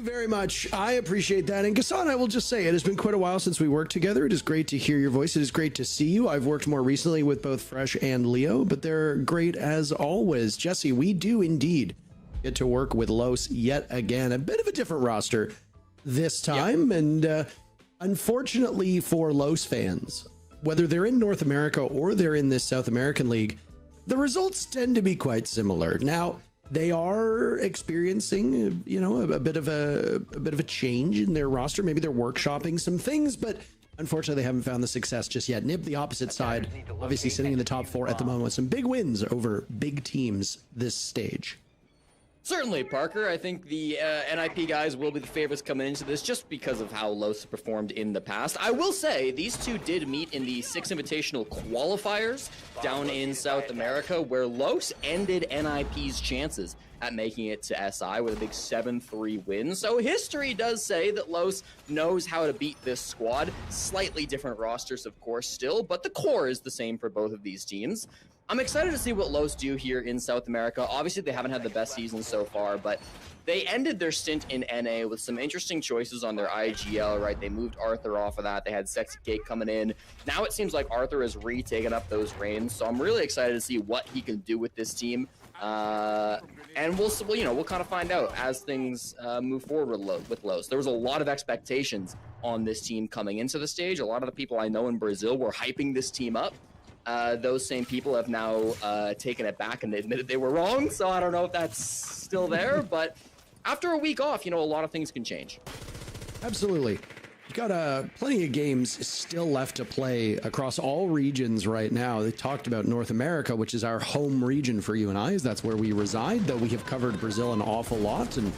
very much. I appreciate that. And Gassan, I will just say, it has been quite a while since we worked together. It is great to hear your voice. It is great to see you. I've worked more recently with both Fresh and Leo, but they're great as always. Jesse, we do indeed get to work with Los yet again. A bit of a different roster this time. Yep. And unfortunately for Los fans, whether they're in North America or they're in this South American League, the results tend to be quite similar. Now, they are experiencing, you know, a bit of a change in their roster. Maybe they're workshopping some things, but unfortunately, they haven't found the success just yet. Nip, the opposite side, obviously sitting in the top 4 at the moment with some big wins over big teams this stage. Certainly, Parker. I think the NIP guys will be the favorites coming into this just because of how Los performed in the past. I will say these two did meet in the 6 Invitational qualifiers down in South America, where Los ended NIP's chances at making it to SI with a big 7-3 win. So history does say that Los knows how to beat this squad. Slightly different rosters, of course, still, but the core is the same for both of these teams. I'm excited to see what Los do here in South America. Obviously, they haven't had the best season so far, but they ended their stint in NA with some interesting choices on their IGL, right? They moved Arthur off of that. They had Sexy Cake coming in. Now it seems like Arthur has retaken up those reins, so I'm really excited to see what he can do with this team. And we'll kind of find out as things move forward with Los. There was a lot of expectations on this team coming into the stage. A lot of the people I know in Brazil were hyping this team up. Those same people have now taken it back and they admitted they were wrong, so I don't know if that's still there, but after a week off, you know, a lot of things can change. Absolutely. You've got plenty of games still left to play across all regions right now. They talked about North America, which is our home region for you and I, as that's where we reside, though we have covered Brazil an awful lot and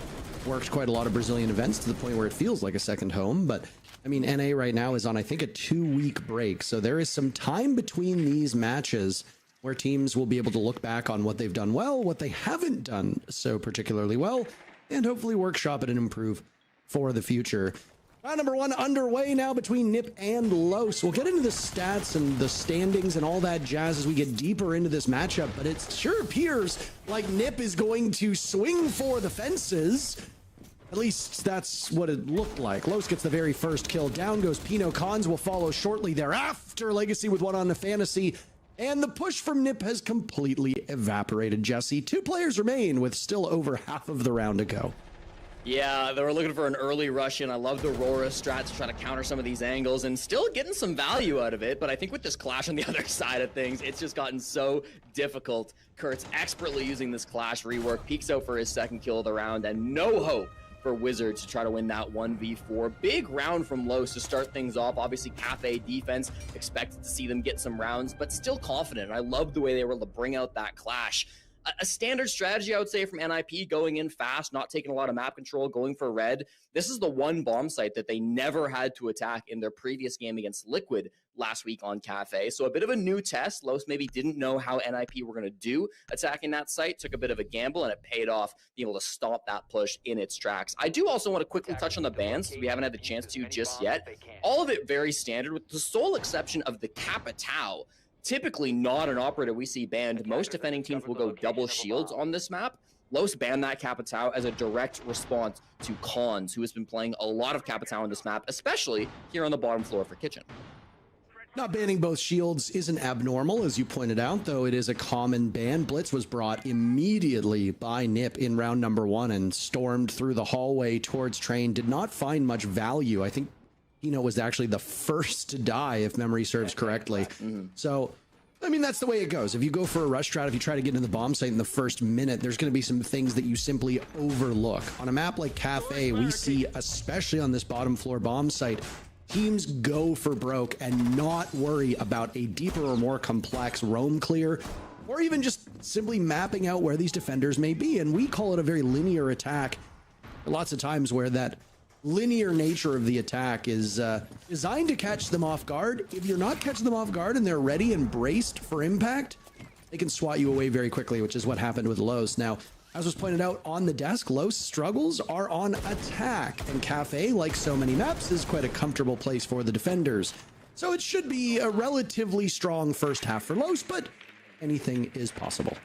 worked quite a lot of Brazilian events to the point where it feels like a second home. But I mean, NA right now is on, I think, a 2-week break. So there is some time between these matches where teams will be able to look back on what they've done well, what they haven't done so particularly well, and hopefully workshop it and improve for the future. Round number 1 underway now between Nip and Los. We'll get into the stats and the standings and all that jazz as we get deeper into this matchup, but it sure appears like Nip is going to swing for the fences. At least that's what it looked like. Los gets the very first kill. Down goes Pino. Cons will follow shortly thereafter. Legacy with one on the fantasy. And the push from Nip has completely evaporated, Jesse. 2 players remain with still over half of the round to go. Yeah, they were looking for an early rush in. I love the Aurora strat to try to counter some of these angles and still getting some value out of it. But I think with this Clash on the other side of things, it's just gotten so difficult. Kurt's expertly using this Clash rework, peeks out for his second kill of the round, and no hope for Wizards to try to win that 1v4. Big round from Los to start things off. Obviously, Cafe defense, expected to see them get some rounds, but still confident. I love the way they were able to bring out that Clash. A standard strategy, I would say, from NIP, going in fast, not taking a lot of map control, going for red. This is the one bomb site that they never had to attack in their previous game against Liquid last week on Cafe. So a bit of a new test. Los maybe didn't know how NIP were going to do attacking that site, took a bit of a gamble, and it paid off, being able to stop that push in its tracks. I do also want to quickly touch on the bans. We haven't had the chance to just yet. All of it very standard, with the sole exception of the Capitao. Typically not an operator we see banned. Most defending teams will go double shields on this map. Los banned that Capitao as a direct response to Cons, who has been playing a lot of Capitao on this map, especially here on the bottom floor for Kitchen. Not banning both shields isn't abnormal, as you pointed out, though it is a common ban. Blitz was brought immediately by Nip in round number 1 and stormed through the hallway towards Train. Did not find much value. I think Pino was actually the first to die, if memory serves correctly. So, I mean, that's the way it goes. If you go for a rush strat, if you try to get into the bomb site in the first minute, there's going to be some things that you simply overlook. On a map like Cafe, we see, especially on this bottom floor bomb site, teams go for broke and not worry about a deeper or more complex roam clear, or even just simply mapping out where these defenders may be. And we call it a very linear attack. Lots of times where that linear nature of the attack is designed to catch them off guard. If you're not catching them off guard and they're ready and braced for impact, they can swat you away very quickly, which is what happened with Los. Now, as was pointed out on the desk, Los struggles are on attack, and Cafe, like so many maps, is quite a comfortable place for the defenders. So it should be a relatively strong first half for Los, but anything is possible.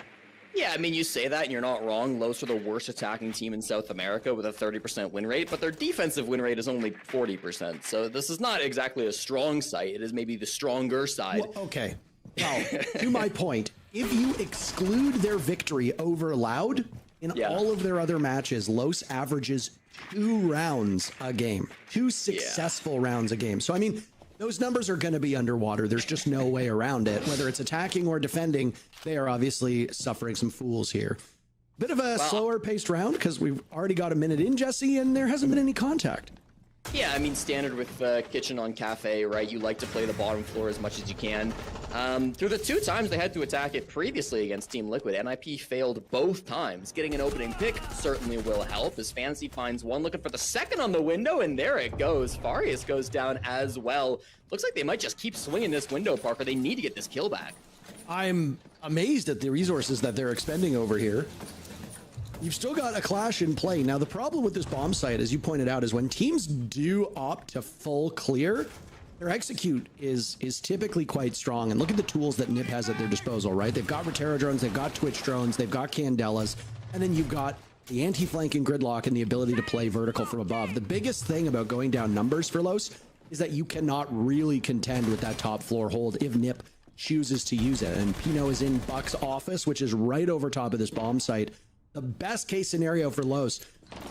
Yeah, I mean, you say that and you're not wrong. Los are the worst attacking team in South America with a 30% win rate, but their defensive win rate is only 40%. So this is not exactly a strong site. It is maybe the stronger side. Well, okay. Well, to my point, if you exclude their victory over Loud, in all of their other matches, Los averages 2 rounds a game, 2 successful rounds a game. So, I mean, those numbers are going to be underwater. There's just no way around it. Whether it's attacking or defending, they are obviously suffering some fools here. Bit of a slower paced round because we've already got a minute in, Jesse, and there hasn't been any contact. Yeah, I mean, standard with Kitchen on Cafe, right? You like to play the bottom floor as much as you can. Through the 2 times they had to attack it previously against Team Liquid, NIP failed both times. Getting an opening pick certainly will help as Fantasy finds one, looking for the second on the window, and there it goes. Farius goes down as well. Looks like they might just keep swinging this window, Parker. They need to get this kill back. I'm amazed at the resources that they're expending over here. You've still got a clash in play. Now, the problem with this bomb site, as you pointed out, is when teams do opt to full clear, their execute is typically quite strong. And look at the tools that NIP has at their disposal, right? They've got Rotera drones, they've got Twitch drones, they've got Candelas, and then you've got the anti-flanking gridlock and the ability to play vertical from above. The biggest thing about going down numbers for Los is that you cannot really contend with that top floor hold if NIP chooses to use it. And Pino is in Buck's office, which is right over top of this bomb site. The best case scenario for Los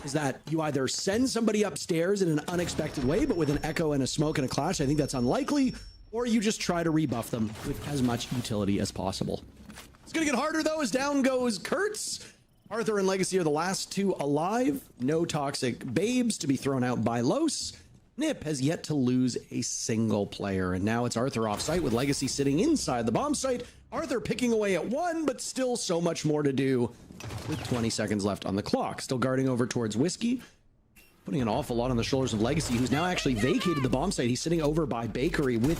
is that you either send somebody upstairs in an unexpected way, but with an echo and a smoke and a clash, I think that's unlikely, or you just try to rebuff them with as much utility as possible. It's going to get harder, though, as down goes Kurtz. Arthur and Legacy are the last 2 alive. No toxic babes to be thrown out by Los. NIP has yet to lose a single player, and now it's Arthur off site with Legacy sitting inside the bomb site. Arthur picking away at 1, but still so much more to do with 20 seconds left on the clock. Still guarding over towards Whiskey, putting an awful lot on the shoulders of Legacy, who's now actually vacated the bomb site. He's sitting over by Bakery with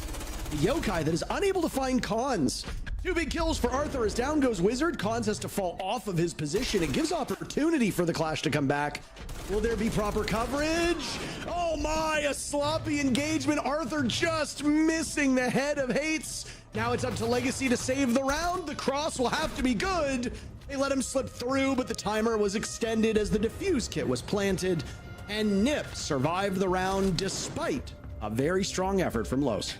the Yokai that is unable to find Cons. 2 big kills for Arthur as down goes Wizard. Cons has to fall off of his position. It gives opportunity for the clash to come back. Will there be proper coverage? Oh my, a sloppy engagement. Arthur just missing the head of Hates. Now it's up to Legacy to save the round. The cross will have to be good. They let him slip through, but the timer was extended as the defuse kit was planted, and NIP survived the round despite a very strong effort from Los.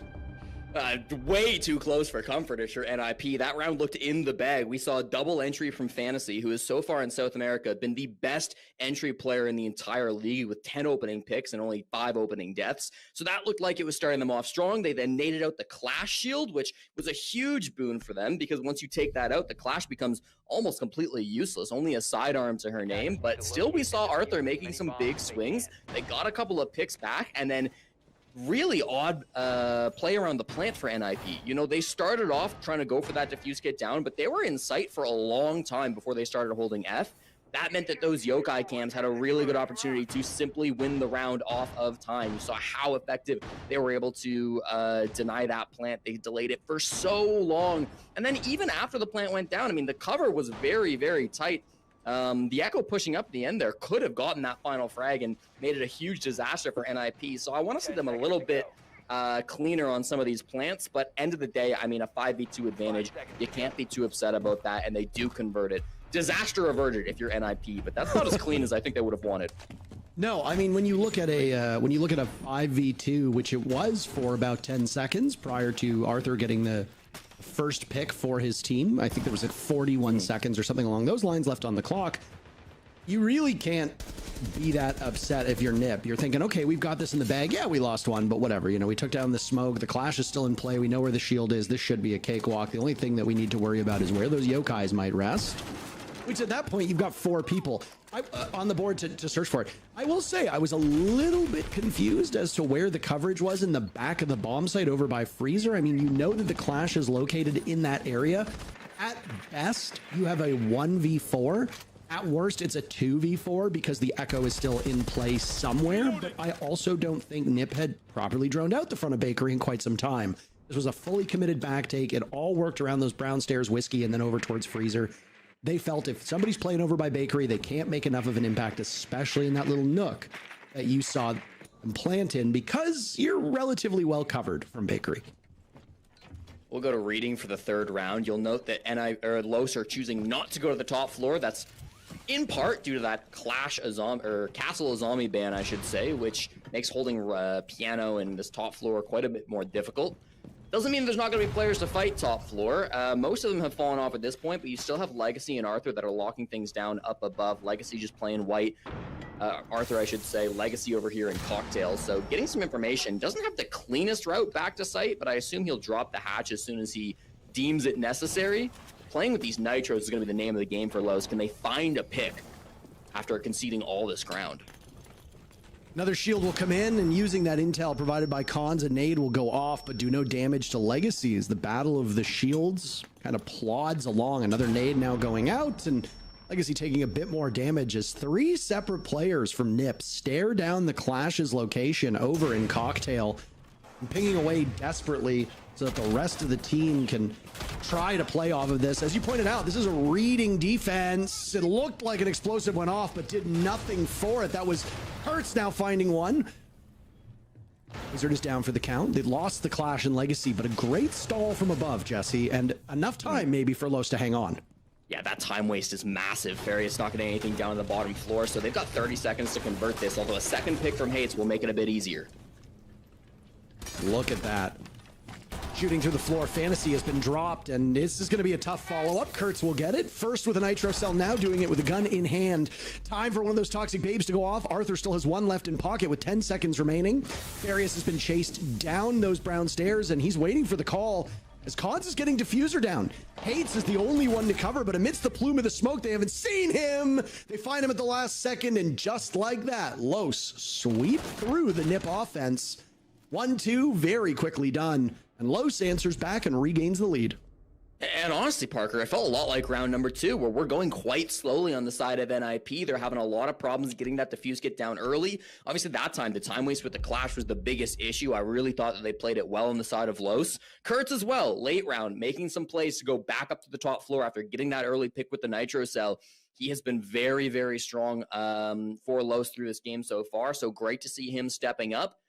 Way too close for comfort if you're NIP. That round looked in the bag. We saw a double entry from Fantasy, who is so far in South America been the best entry player in the entire league with 10 opening picks and only 5 opening deaths. So that looked like it was starting them off strong. They then naded out the Clash shield, which was a huge boon for them because once you take that out, the Clash becomes almost completely useless. Only a sidearm to her name, but still we saw Arthur making some big swings. They got a couple of picks back, and then really odd play around the plant for NIP. You know, they started off trying to go for that diffuse kit down, but they were in sight for a long time before they started holding F. That meant that those Yokai cams had a really good opportunity to simply win the round off of time. You saw how effective they were able to deny that plant. They delayed it for so long. And then even after the plant went down, I mean, the cover was very, very tight. The Echo pushing up at the end there could have gotten that final frag and made it a huge disaster for NIP. So I want to see them a little bit cleaner on some of these plants, but end of the day, I mean, a 5v2 advantage, you can't be too upset about that, and they do convert it. Disaster averted if you're NIP, but that's not as clean as I think they would have wanted. No, I mean, when you look at a 5v2, which it was for about 10 seconds prior to Arthur getting the first pick for his team, I think there was like 41 seconds or something along those lines left on the clock. You really can't be that upset if you're NIP. You're thinking, okay, we've got this in the bag. Yeah, we lost one, but whatever. You know, we took down the smoke. The clash is still in play. We know where the shield is. This should be a cakewalk. The only thing that we need to worry about is where those Yokais might rest. Which at that point, you've got 4 people on the board to search for it. I will say I was a little bit confused as to where the coverage was in the back of the bomb site over by Freezer. I mean, you know that the clash is located in that area. At best, you have a 1v4. At worst, it's a 2v4 because the Echo is still in play somewhere. But I also don't think NIP had properly droned out the front of Bakery in quite some time. This was a fully committed back take. It all worked around those brown stairs, Whiskey, and then over towards Freezer. They felt if somebody's playing over by Bakery, they can't make enough of an impact, especially in that little nook that you saw them plant in, because you're relatively well covered from Bakery. We'll go to reading for the third round. You'll note that Los are choosing not to go to the top floor. That's in part due to that Castle Azami ban, I should say, which makes holding piano and this top floor quite a bit more difficult. Doesn't mean there's not going to be players to fight top floor. Most of them have fallen off at this point, but you still have Legacy and Arthur that are locking things down up above. Legacy just playing white. Arthur, I should say, Legacy over here in Cocktail. So getting some information. Doesn't have the cleanest route back to site, but I assume he'll drop the hatch as soon as he deems it necessary. Playing with these Nitros is going to be the name of the game for Los. Can they find a pick after conceding all this ground? Another shield will come in, and using that intel provided by Cons, a nade will go off, but do no damage to Legacy as the battle of the shields kind of plods along. Another nade now going out, and Legacy taking a bit more damage as 3 separate players from NIP stare down the Clash's location over in Cocktail, and pinging away desperately so that the rest of the team can try to play off of this. As you pointed out, this is a reading defense. It looked like an explosive went off, but did nothing for it. That was Hertz now finding one. Wizard is down for the count. They lost the Clash and Legacy, but a great stall from above, Jesse, and enough time maybe for Los to hang on. Yeah, that time waste is massive. Farius not getting anything down on the bottom floor, so they've got 30 seconds to convert this, although a second pick from Hates will make it a bit easier. Look at that. Shooting through the floor, Fantasy has been dropped, and this is going to be a tough follow-up. Kurtz will get it. First with a Nitro Cell, now doing it with a gun in hand. Time for one of those Toxic Babes to go off. Arthur still has 1 left in pocket with 10 seconds remaining. Farius has been chased down those brown stairs, and he's waiting for the call as Cons is getting Diffuser down. Hates is the only one to cover, but amidst the plume of the smoke, they haven't seen him. They find him at the last second, and just like that, Los sweep through the NIP offense. 1-2, very quickly done. And Los answers back and regains the lead. And honestly, Parker, I felt a lot like round number 2, where we're going quite slowly on the side of NIP. They're having a lot of problems getting that diffuse get down early. Obviously, that time, the time waste with the Clash was the biggest issue. I really thought that they played it well on the side of Los. Kurtz as well, late round, making some plays to go back up to the top floor after getting that early pick with the Nitro Cell. He has been very, very strong for Los through this game so far, so great to see him stepping up.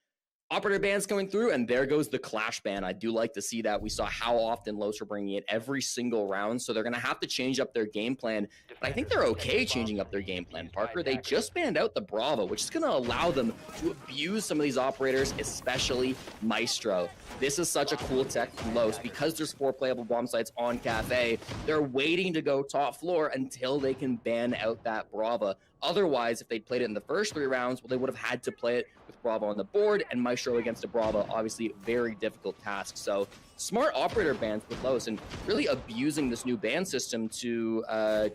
Operator bands coming through, and there goes the Clash ban. I do like to see that. We saw how often Los are bringing it every single round, so they're going to have to change up their game plan. But I think they're okay changing up their game plan, Parker. They just banned out the Bravo, which is going to allow them to abuse some of these operators, especially Maestro. This is such a cool tech from Los because there's 4 playable bomb sites on Cafe. They're waiting to go top floor until they can ban out that Brava. Otherwise, if they'd played it in the first 3 rounds, well, they would have had to play it with Bravo on the board, and Maestro against a Bravo, obviously very difficult task. So smart operator bans with Los and really abusing this new ban system to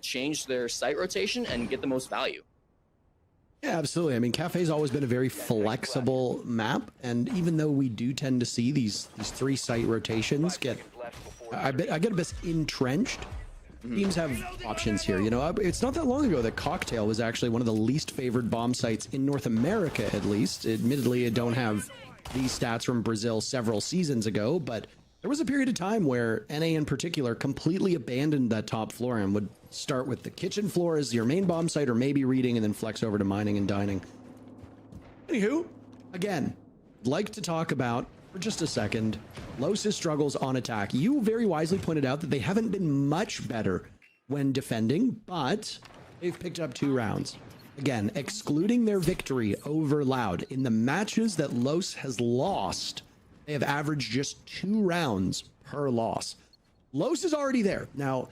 change their site rotation and get the most value. Yeah, absolutely. I mean, Cafe's always been a very flexible map, and even though we do tend to see these 3 site rotations get, I get a bit entrenched. Teams have options here. You know, it's not that long ago that Cocktail was actually one of the least favored bomb sites in North America, at least. Admittedly, it don't have these stats from Brazil several seasons ago, but there was a period of time where NA in particular completely abandoned that top floor and would start with the kitchen floor as your main bomb site, or maybe reading, and then flex over to mining and dining. Anywho, again, I'd like to talk about, for just a second, Los' struggles on attack. You very wisely pointed out that they haven't been much better when defending, but they've picked up 2 rounds. Again, excluding their victory over Loud, in the matches that Los has lost, they have averaged just 2 rounds per loss. Los is already there. Now,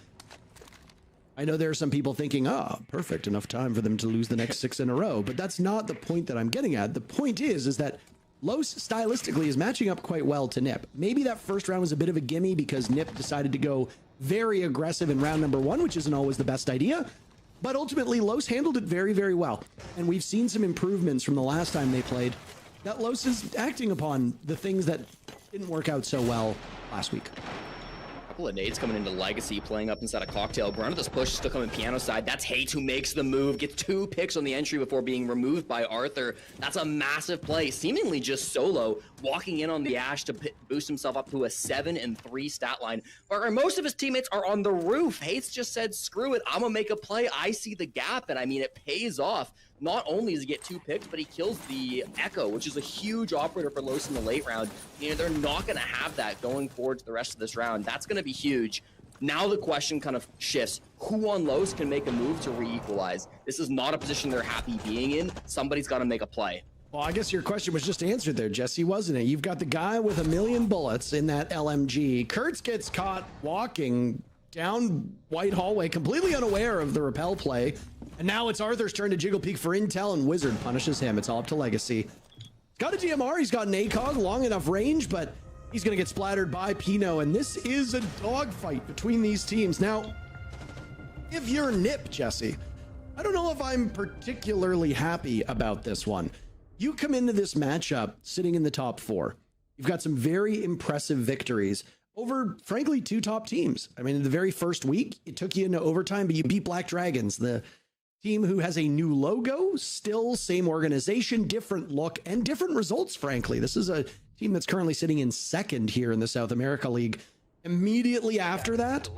I know there are some people thinking, perfect, enough time for them to lose the next 6 in a row, but that's not the point that I'm getting at. The point is that Los stylistically is matching up quite well to NIP. Maybe that first round was a bit of a gimme because NIP decided to go very aggressive in round number 1, which isn't always the best idea. But ultimately, Los handled it very, very well. And we've seen some improvements from the last time they played that Los is acting upon the things that didn't work out so well last week. Couple of nades coming into Legacy, playing up inside a Cocktail. Grunt of this push still coming piano side. That's Hate who makes the move, gets 2 picks on the entry before being removed by Arthur. That's a massive play, seemingly just solo, walking in on the Ash to boost himself up to a 7-3 stat line. But most of his teammates are on the roof. Hate's just said, screw it, I'm gonna make a play. I see the gap, and I mean, it pays off. not only does he get 2 picks, but he kills the Echo, which is a huge operator for Los in the late round. You know, they're not going to have that going forward to the rest of this round. That's going to be huge. Now the question kind of shifts. Who on Los can make a move to re-equalize? This is not a position they're happy being in. Somebody's got to make a play. Well, I guess your question was just answered there, Jesse, wasn't it? You've got the guy with 1,000,000 bullets in that LMG. Kurtz gets caught walking down White Hallway, completely unaware of the rappel play. And now it's Arthur's turn to jiggle peek for intel, and Wizard punishes him. It's all up to Legacy. He's got a DMR, he's got an ACOG, long enough range, but he's going to get splattered by Pino, and this is a dogfight between these teams. Now, if you're Nip, Jesse, I don't know if I'm particularly happy about this one. You come into this matchup sitting in the top 4. You've got some very impressive victories over, frankly, 2 top teams. I mean, in the very first week, it took you into overtime, but you beat Black Dragons, the team who has a new logo, still same organization, different look, and different results, frankly. This is a team that's currently sitting in 2nd here in the South America League. Immediately after that,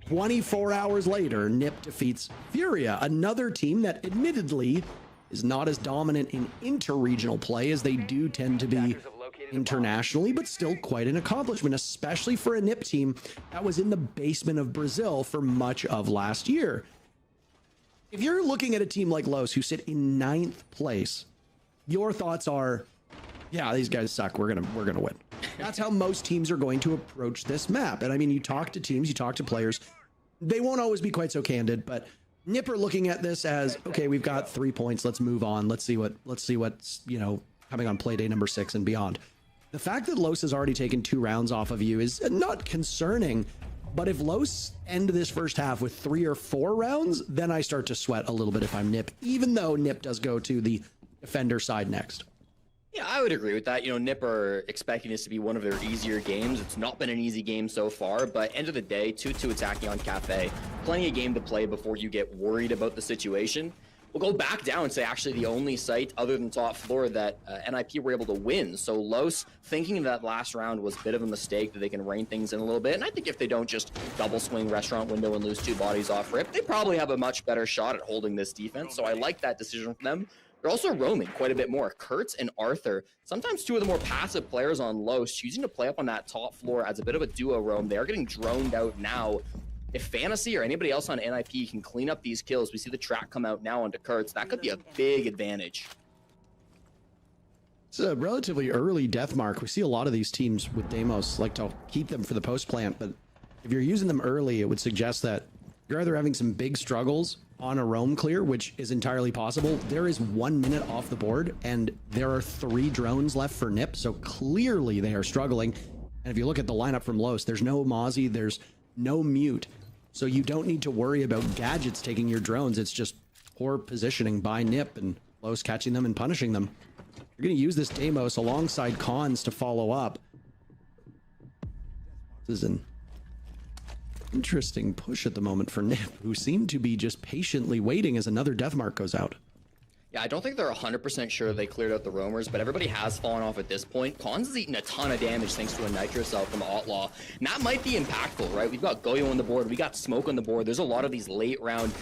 24 hours later, Nip defeats Furia, another team that admittedly is not as dominant in inter-regional play as they do tend to be internationally, but still quite an accomplishment, especially for a Nip team that was in the basement of Brazil for much of last year. If you're looking at a team like Los who sit in 9th place, your thoughts are, yeah, these guys suck. We're gonna win. That's how most teams are going to approach this map. And I mean, you talk to teams, you talk to players, they won't always be quite so candid, but Nip are looking at this as, okay, we've got 3 points. Let's move on. Let's see what's, you know, coming on play day number 6 and beyond. The fact that Los has already taken 2 rounds off of you is not concerning, but if Los end this first half with 3 or 4 rounds, then I start to sweat a little bit if I'm Nip, even though Nip does go to the defender side next. Yeah, I would agree with that. You know, Nip are expecting this to be one of their easier games. It's not been an easy game so far, but end of the day, 2-2 attacking on Cafe. Plenty of game to play before you get worried about the situation. We'll go back down and say actually the only site other than top floor that NIP were able to win. So Los thinking that last round was a bit of a mistake, that they can rein things in a little bit. And I think if they don't just double swing restaurant window and lose 2 bodies off rip, they probably have a much better shot at holding this defense. So I like that decision from them. They're also roaming quite a bit more. Kurtz and Arthur, sometimes 2 of the more passive players on Los, choosing to play up on that top floor as a bit of a duo roam. They are getting droned out now. If Fantasy or anybody else on NIP can clean up these kills, we see the track come out now onto Kurtz. That could be a big advantage. It's a relatively early death mark. We see a lot of these teams with Deimos like to keep them for the post plant, but if you're using them early, it would suggest that you're either having some big struggles on a roam clear, which is entirely possible. There is 1 minute off the board, and there are 3 drones left for Nip, so clearly they are struggling. And if you look at the lineup from Los, there's no Mozzie, there's no Mute, so you don't need to worry about gadgets taking your drones. It's just poor positioning by Nip and Los catching them and punishing them. You're going to use this Deimos alongside Cons to follow up. This is an interesting push at the moment for Nip, who seem to be just patiently waiting as another death mark goes out. Yeah, I don't think they're 100% sure they cleared out the roamers, but everybody has fallen off at this point. Cons has eaten a ton of damage thanks to a Nitro cell from Outlaw. And that might be impactful, right? We've got Goyo on the board, we got Smoke on the board. There's a lot of these late round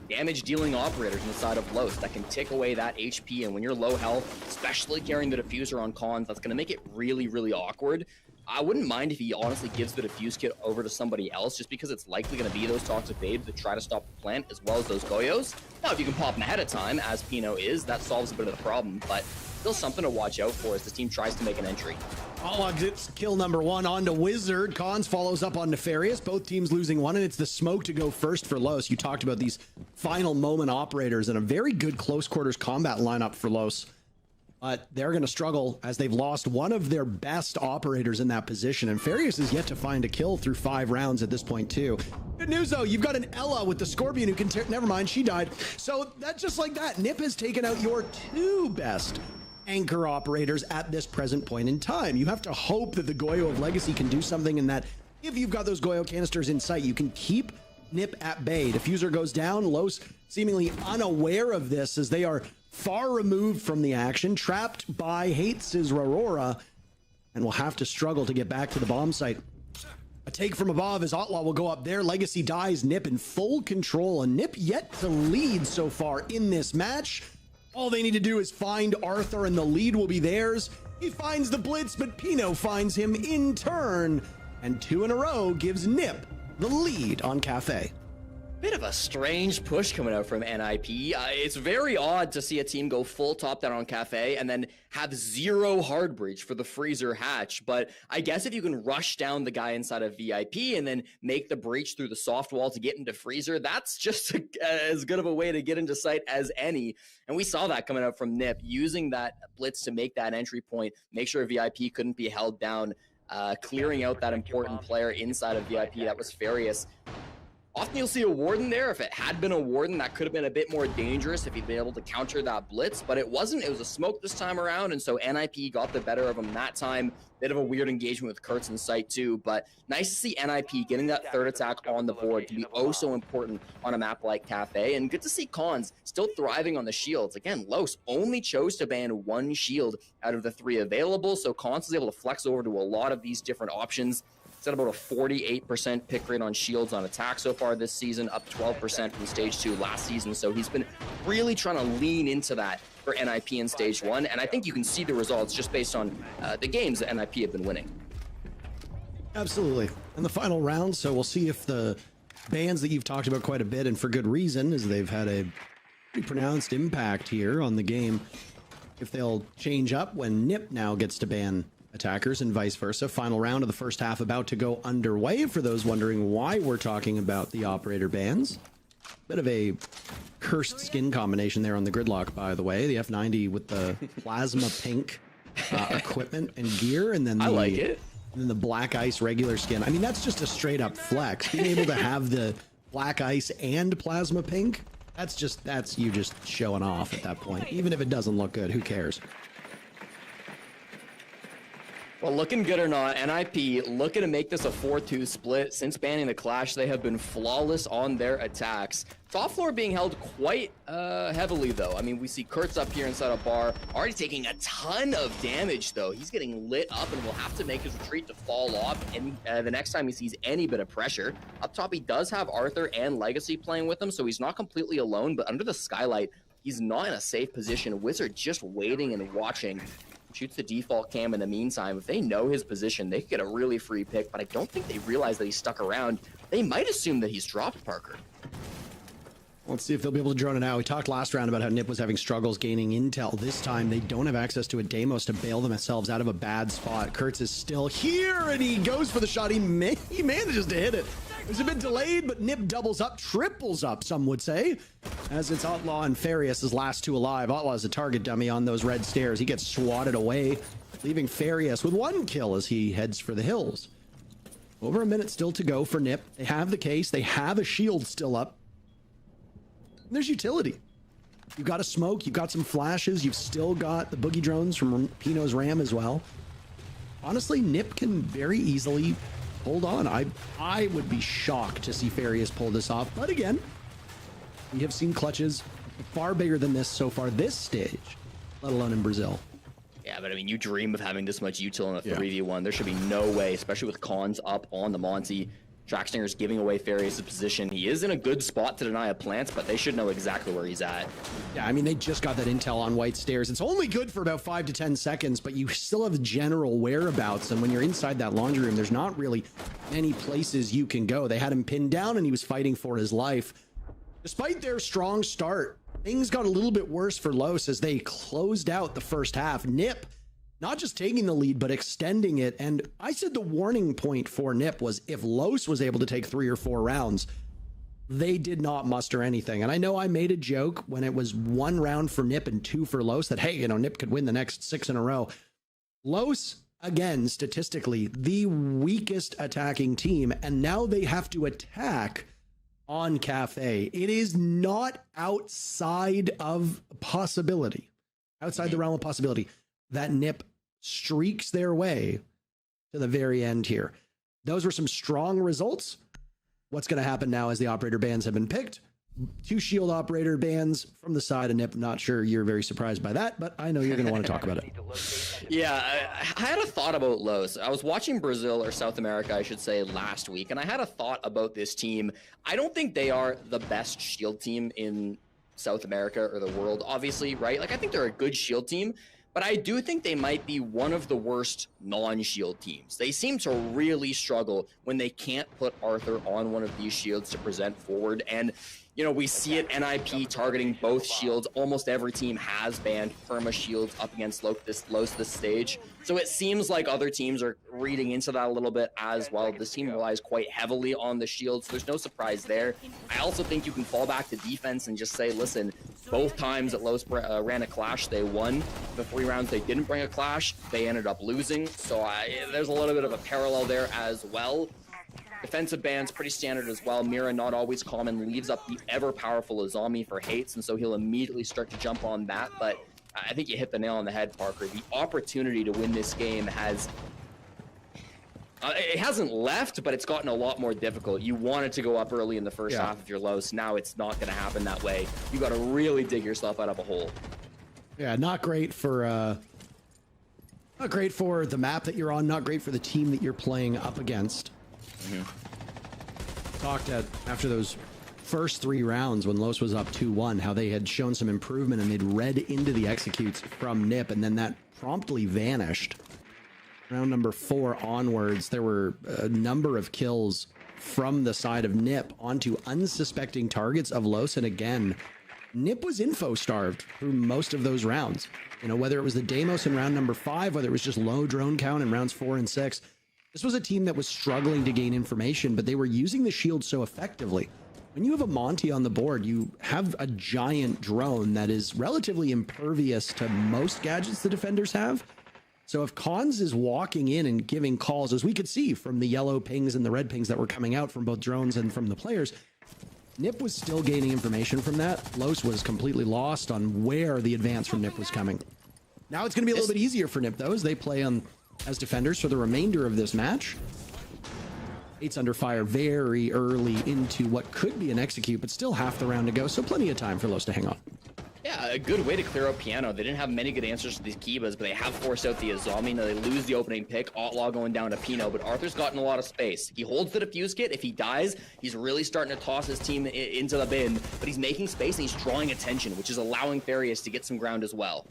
damage dealing operators on the side of Los that can tick away that HP. And when you're low health, especially carrying the diffuser on Cons, that's going to make it really, really awkward. I wouldn't mind if he honestly gives the defuse kit over to somebody else, just because it's likely going to be those toxic babes that try to stop the plant, as well as those Goyos. Now, if you can pop them ahead of time, as Pino is, that solves a bit of the problem, but still something to watch out for as this team tries to make an entry. All exits kill number 1 on to Wizard. Cons follows up on Nefarious. Both teams losing 1, and it's the Smoke to go first for Los. You talked about these final moment operators and a very good close quarters combat lineup for Los. But they're going to struggle as they've lost one of their best operators in that position. And Farius is yet to find a kill through 5 rounds at this point, too. Good news, though. You've got an Ella with the Scorpion who can never mind, she died. So that's just like that. Nip has taken out your 2 best anchor operators at this present point in time. You have to hope that the Goyo of Legacy can do something, and that if you've got those Goyo canisters in sight, you can keep Nip at bay. Diffuser goes down. Los seemingly unaware of this as they are far removed from the action, trapped by Hates' Aurora, and will have to struggle to get back to the bomb site. A take from above as Outlaw will go up there. Legacy dies. Nip in full control, and Nip yet to lead so far in this match. All they need to do is find Arthur and the lead will be theirs. He finds the blitz, but Pino finds him in turn. And 2 in a row gives Nip the lead on Cafe. Bit of a strange push coming out from NIP. It's very odd to see a team go full top down on Cafe and then have 0 hard breach for the freezer hatch. But I guess if you can rush down the guy inside of VIP and then make the breach through the soft wall to get into freezer, that's just as good of a way to get into sight as any. And we saw that coming out from Nip, using that blitz to make that entry point, make sure VIP couldn't be held down, clearing out that important player inside of VIP. That was Farius. Often you'll see a Warden there. If it had been a Warden, that could have been a bit more dangerous if he'd been able to counter that blitz, but it wasn't. It was a smoke this time around, and so NIP got the better of him that time. Bit of a weird engagement with Kurtz in sight too, but nice to see NIP getting that third attack on the board. Can be oh so important on a map like Cafe, and good to see Cons still thriving on the shields. Again, Los only chose to ban 1 shield out of the 3 available, so Cons was able to flex over to a lot of these different options. It's at about a 48% pick rate on shields on attack so far this season, up 12% from stage 2 last season. So he's been really trying to lean into that for NIP in stage 1. And I think you can see the results just based on the games that NIP have been winning. Absolutely. In the final round, so we'll see if the bans that you've talked about quite a bit, and for good reason, as they've had a pretty pronounced impact here on the game, if they'll change up when Nip now gets to ban attackers and vice versa. Final round of the first half about to go underway. For those wondering why we're talking about the operator bans, bit of a cursed skin combination there on the gridlock, by the way. The F90 with the plasma pink equipment and gear, and then I like it. And then the black ice regular skin. I mean, that's just a straight up flex. Being able to have the black ice and plasma pink, that's you just showing off at that point. Even if it doesn't look good, who cares? Well, looking good or not, NIP looking to make this a 4-2 split. Since banning the Clash, they have been flawless on their attacks. Top floor being held quite heavily, though. I mean, we see Kurtz up here inside a bar, already taking a ton of damage, though. He's getting lit up and will have to make his retreat to fall off the next time he sees any bit of pressure. Up top, he does have Arthur and Legacy playing with him, so he's not completely alone, but under the skylight, he's not in a safe position. Wizard just waiting and watching. Shoots the default cam in the meantime. If they know his position, they could get a really free pick, but I don't think they realize that he's stuck around. They might assume that he's dropped Parker. Let's see if they'll be able to drone it out. We talked last round about how Nip was having struggles gaining intel. This time, they don't have access to a Deimos to bail themselves out of a bad spot. Kurtz is still here, and he goes for the shot. He manages to hit it. It was a bit delayed, but Nip doubles up, triples up, some would say, as it's Outlaw and Farius, his last 2 alive. Outlaw is a target dummy on those red stairs. He gets swatted away, leaving Farius with 1 kill as he heads for the hills. Over a minute still to go for Nip. They have the case. They have a shield still up. And there's utility. You've got a smoke. You've got some flashes. You've still got the boogie drones from Pino's Ram as well. Honestly, Nip can very easily hold on. I would be shocked to see Farius pull this off. But again, we have seen clutches far bigger than this so far this stage, let alone in Brazil. Yeah, but I mean, you dream of having this much util in a 3v1. There should be no way, especially with Cons up on the Monty. Trackstinger's giving away Farius' position. He is in a good spot to deny a plant, but they should know exactly where he's at. Yeah, I mean, they just got that intel on white stairs. It's only good for about 5 to 10 seconds, but you still have general whereabouts. And when you're inside that laundry room, there's not really many places you can go. They had him pinned down and he was fighting for his life. Despite their strong start, things got a little bit worse for Los as they closed out the first half. Nip not just taking the lead, but extending it. And I said the warning point for Nip was if Los was able to take 3 or 4 rounds, they did not muster anything. And I know I made a joke when it was 1 round for Nip and 2 for Los that, hey, you know, Nip could win the next 6 in a row. Los, again, statistically, the weakest attacking team. And now they have to attack on Cafe. It is not outside of possibility, outside the realm of possibility, that Nip streaks their way to the very end here. Those were some strong results. What's going to happen now as the operator bans have been picked? 2 shield operator bans from the side of Nip. Not sure you're very surprised by that, but I know you're going to want to talk about it. Yeah, I had a thought about Los. I was watching Brazil, or South America, I should say, last week, and I had a thought about this team. I don't think they are the best shield team in South America or the world, obviously, right? Like, I think they're a good shield team, but I do think they might be one of the worst non-shield teams. They seem to really struggle when they can't put Arthur on one of these shields to present forward. And, you know, we see it, NIP targeting both shields. Almost every team has banned perma shields up against Los this stage. So it seems like other teams are reading into that a little bit as well. This team relies quite heavily on the shields. So there's no surprise there. I also think you can fall back to defense and just say, listen, both times that Los ran a clash, they won. The 3 rounds they didn't bring a clash, they ended up losing. So there's a little bit of a parallel there as well. Defensive bans, pretty standard as well. Mira, not always common, leaves up the ever-powerful Azami for hates, and so he'll immediately start to jump on that. But I think you hit the nail on the head, Parker. The opportunity to win this game has... it hasn't left, but it's gotten a lot more difficult. You wanted to go up early in the first half if you're Los. Now it's not going to happen that way. You got to really dig yourself out of a hole. Yeah, not great for the map that you're on. Not great for the team that you're playing up against. Talked after those first 3 rounds when Los was up 2-1, how they had shown some improvement and they'd read into the executes from Nip, and then that promptly vanished. Round number 4 onwards, there were a number of kills from the side of Nip onto unsuspecting targets of Los, and again, Nip was info starved through most of those rounds. You know, whether it was the Deimos in round number 5, whether it was just low drone count in rounds 4 and 6, this was a team that was struggling to gain information, but they were using the shield so effectively. When you have a Monty on the board, you have a giant drone that is relatively impervious to most gadgets the defenders have. So if Cons is walking in and giving calls, as we could see from the yellow pings and the red pings that were coming out from both drones and from the players, Nip was still gaining information from that. Los was completely lost on where the advance from Nip was coming. Now it's going to be a little bit easier for Nip, though, as they play on as defenders for the remainder of this match. Eight's under fire very early into what could be an execute, but still half the round to go, so plenty of time for Los to hang on. Yeah, a good way to clear out Piano. They didn't have many good answers to these Kibas, but they have forced out the Azami. Now they lose the opening pick. Outlaw going down to Pino, but Arthur's gotten a lot of space. He holds the defuse kit. If he dies, he's really starting to toss his team into the bin, but he's making space and he's drawing attention, which is allowing Farius to get some ground as well.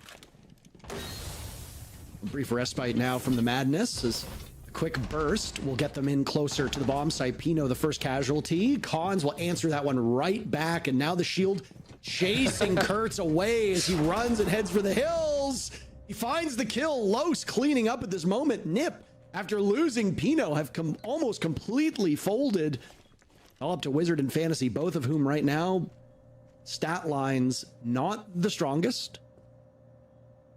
A brief respite now from the madness as a quick burst will get them in closer to the bomb site. Pino, the first casualty. Cons will answer that one right back, and now the shield chasing Kurtz away as he runs and heads for the hills. He finds the kill. Los cleaning up at this moment. Nip, after losing Pino, have almost completely folded. All up to Wizard and Fantasy, both of whom right now, stat lines not the strongest.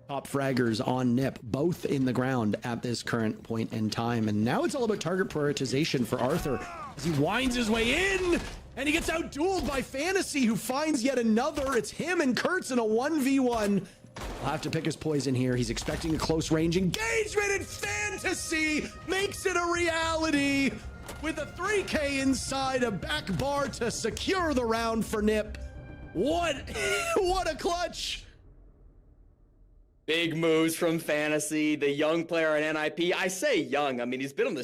Top fraggers on Nip, both in the ground at this current point in time. And now it's all about target prioritization for Arthur as he winds his way in, and he gets out-dueled by Fantasy, who finds yet another. It's him and Kurtz in a 1v1. He'll have to pick his poison here. He's expecting a close range engagement, and Fantasy makes it a reality with a 3K inside a back bar to secure the round for Nip. What a clutch. Big moves from Fantasy, the young player at NIP. I say young, I mean, he's been on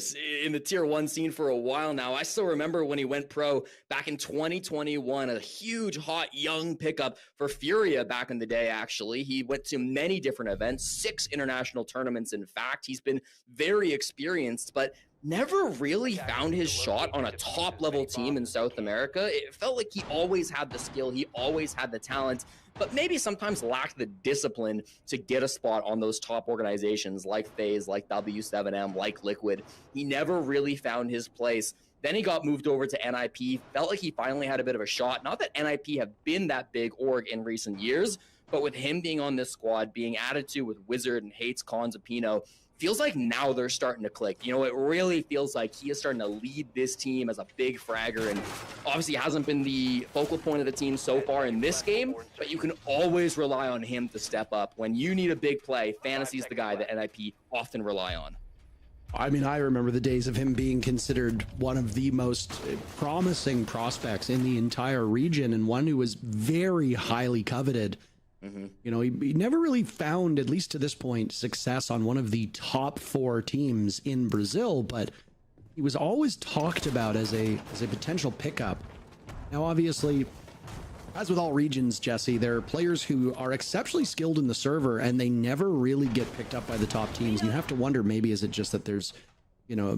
in the tier 1 scene for a while now. I still remember when he went pro back in 2021, a huge, hot, young pickup for Furia back in the day, actually. He went to many different events, 6 international tournaments, in fact. He's been very experienced, but never really found his shot on a top-level team in South America. It felt like he always had the skill, he always had the talent, but maybe sometimes lacked the discipline to get a spot on those top organizations like FaZe, like W7M, like Liquid. He never really found his place. Then he got moved over to NIP, felt like he finally had a bit of a shot. Not that NIP have been that big org in recent years, but with him being on this squad, being added to with Wizard and Hates, Cons, and Pino, feels like now they're starting to click. You know, it really feels like he is starting to lead this team as a big fragger, and obviously hasn't been the focal point of the team so far in this game, but you can always rely on him to step up. When you need a big play, Fantasy's the guy that NIP often rely on. I mean, I remember the days of him being considered one of the most promising prospects in the entire region and one who was very highly coveted. You know, he never really found, at least to this point, success on one of the top 4 teams in Brazil, but he was always talked about as a potential pickup. Now, obviously, as with all regions, Jesse, there are players who are exceptionally skilled in the server and they never really get picked up by the top teams. You have to wonder, maybe is it just that there's, you know,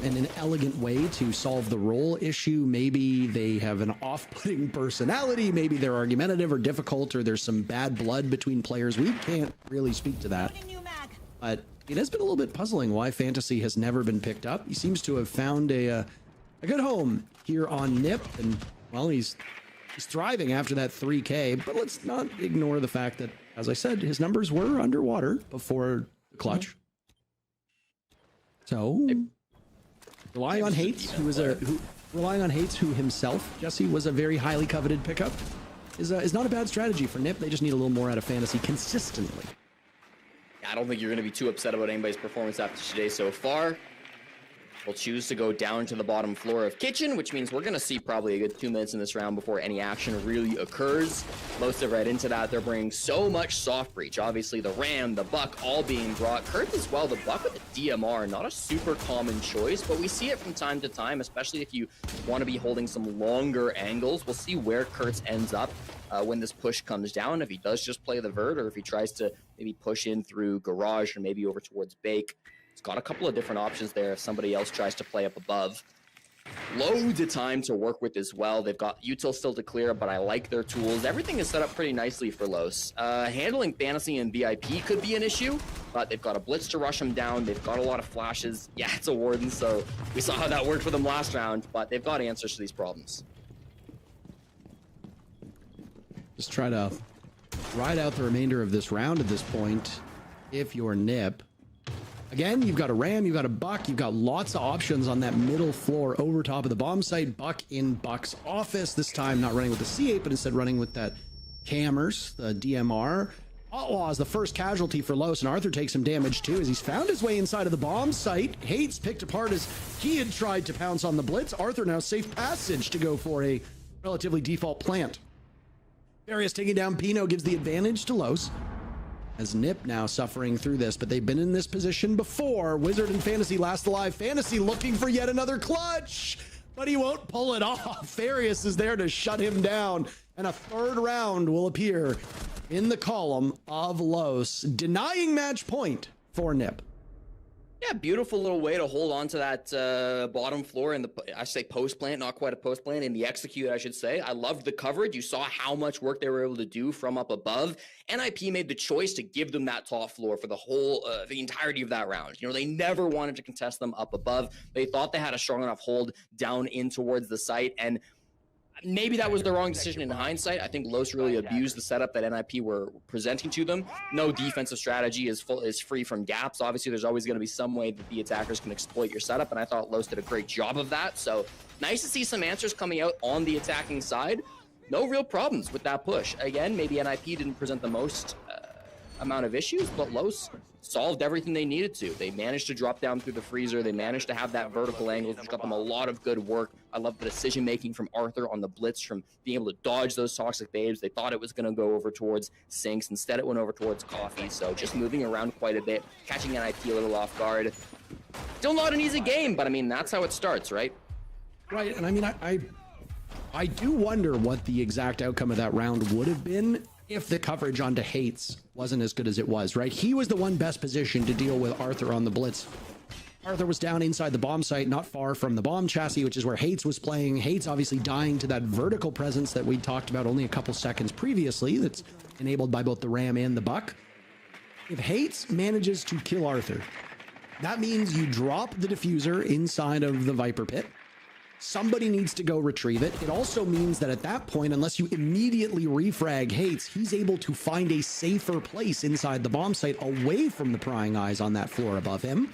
an elegant way to solve the role issue? Maybe they have an off-putting personality. Maybe they're argumentative or difficult, or there's some bad blood between players. We can't really speak to that. But it has been a little bit puzzling why Fantasy has never been picked up. He seems to have found a good home here on NIP, and, well, he's thriving after that 3K, but let's not ignore the fact that, as I said, his numbers were underwater before the clutch. So, relying on Hates, who himself, Jesse, was a very highly coveted pickup, is not a bad strategy for NIP. They just need a little more out of Fantasy consistently. I don't think you're going to be too upset about anybody's performance after today so far. We'll choose to go down to the bottom floor of Kitchen, which means we're going to see probably a good 2 minutes in this round before any action really occurs. Most of right into that. They're bringing so much soft breach. Obviously, the Ram, the Buck, all being brought. Kurt as well. The Buck with the DMR, not a super common choice, but we see it from time to time, especially if you want to be holding some longer angles. We'll see where Kurtz ends up when this push comes down. If he does just play the Vert, or if he tries to maybe push in through Garage or maybe over towards Bake. It's got a couple of different options there if somebody else tries to play up above. Loads of time to work with as well. They've got util still to clear, but I like their tools. Everything is set up pretty nicely for Los. Handling Fantasy and VIP could be an issue, but they've got a Blitz to rush them down. They've got a lot of flashes. Yeah, it's a Warden, so we saw how that worked for them last round, but they've got answers to these problems. Just try to ride out the remainder of this round at this point if you're NIP. Again, you've got a Ram, you've got a Buck, you've got lots of options on that middle floor over top of the bomb site. Buck in Buck's office, this time not running with the C8, but instead running with that Hammers, the DMR. Outlaw is the first casualty for Los, and Arthur takes some damage too as he's found his way inside of the bomb site. Hates picked apart as he had tried to pounce on the Blitz. Arthur now safe passage to go for a relatively default plant. Various taking down Pino gives the advantage to Los. As NIP now suffering through this, but they've been in this position before. Wizard and Fantasy last alive. Fantasy looking for yet another clutch, but he won't pull it off. Farius is there to shut him down, and a third round will appear in the column of Los, denying match point for NIP. Yeah, beautiful little way to hold on to that bottom floor in the, I say post plant, not quite a post plant, in the execute, I should say. I loved the coverage. You saw how much work they were able to do from up above. NIP made the choice to give them that top floor for the whole, the entirety of that round. You know, they never wanted to contest them up above. They thought they had a strong enough hold down in towards the site, and maybe that was the wrong decision in hindsight. I think Los really abused the setup that NIP were presenting to them. No defensive strategy is free from gaps. Obviously, there's always going to be some way that the attackers can exploit your setup, and I thought Los did a great job of that. So nice to see some answers coming out on the attacking side. No real problems with that push. Again, maybe NIP didn't present the most amount of issues, but Los solved everything they needed to. They managed to drop down through the freezer. They managed to have that vertical angle, which got them a lot of good work. I love the decision making from Arthur on the Blitz, from being able to dodge those toxic babes. They thought it was going to go over towards Sinks. Instead, it went over towards Coffee. So just moving around quite a bit, catching NIP a little off guard. Still not an easy game, but I mean, that's how it starts, right? Right, and I mean, I do wonder what the exact outcome of that round would have been if the coverage onto Hates wasn't as good as it was, right? He was the one best positioned to deal with Arthur on the Blitz. Arthur was down inside the bomb site, not far from the bomb chassis, which is where Hates was playing. Hates obviously dying to that vertical presence that we talked about only a couple seconds previously, that's enabled by both the Ram and the Buck. If Hates manages to kill Arthur, that means you drop the diffuser inside of the Viper pit. Somebody needs to go retrieve it. It also means that at that point, unless you immediately refrag Hates, he's able to find a safer place inside the bomb site away from the prying eyes on that floor above him.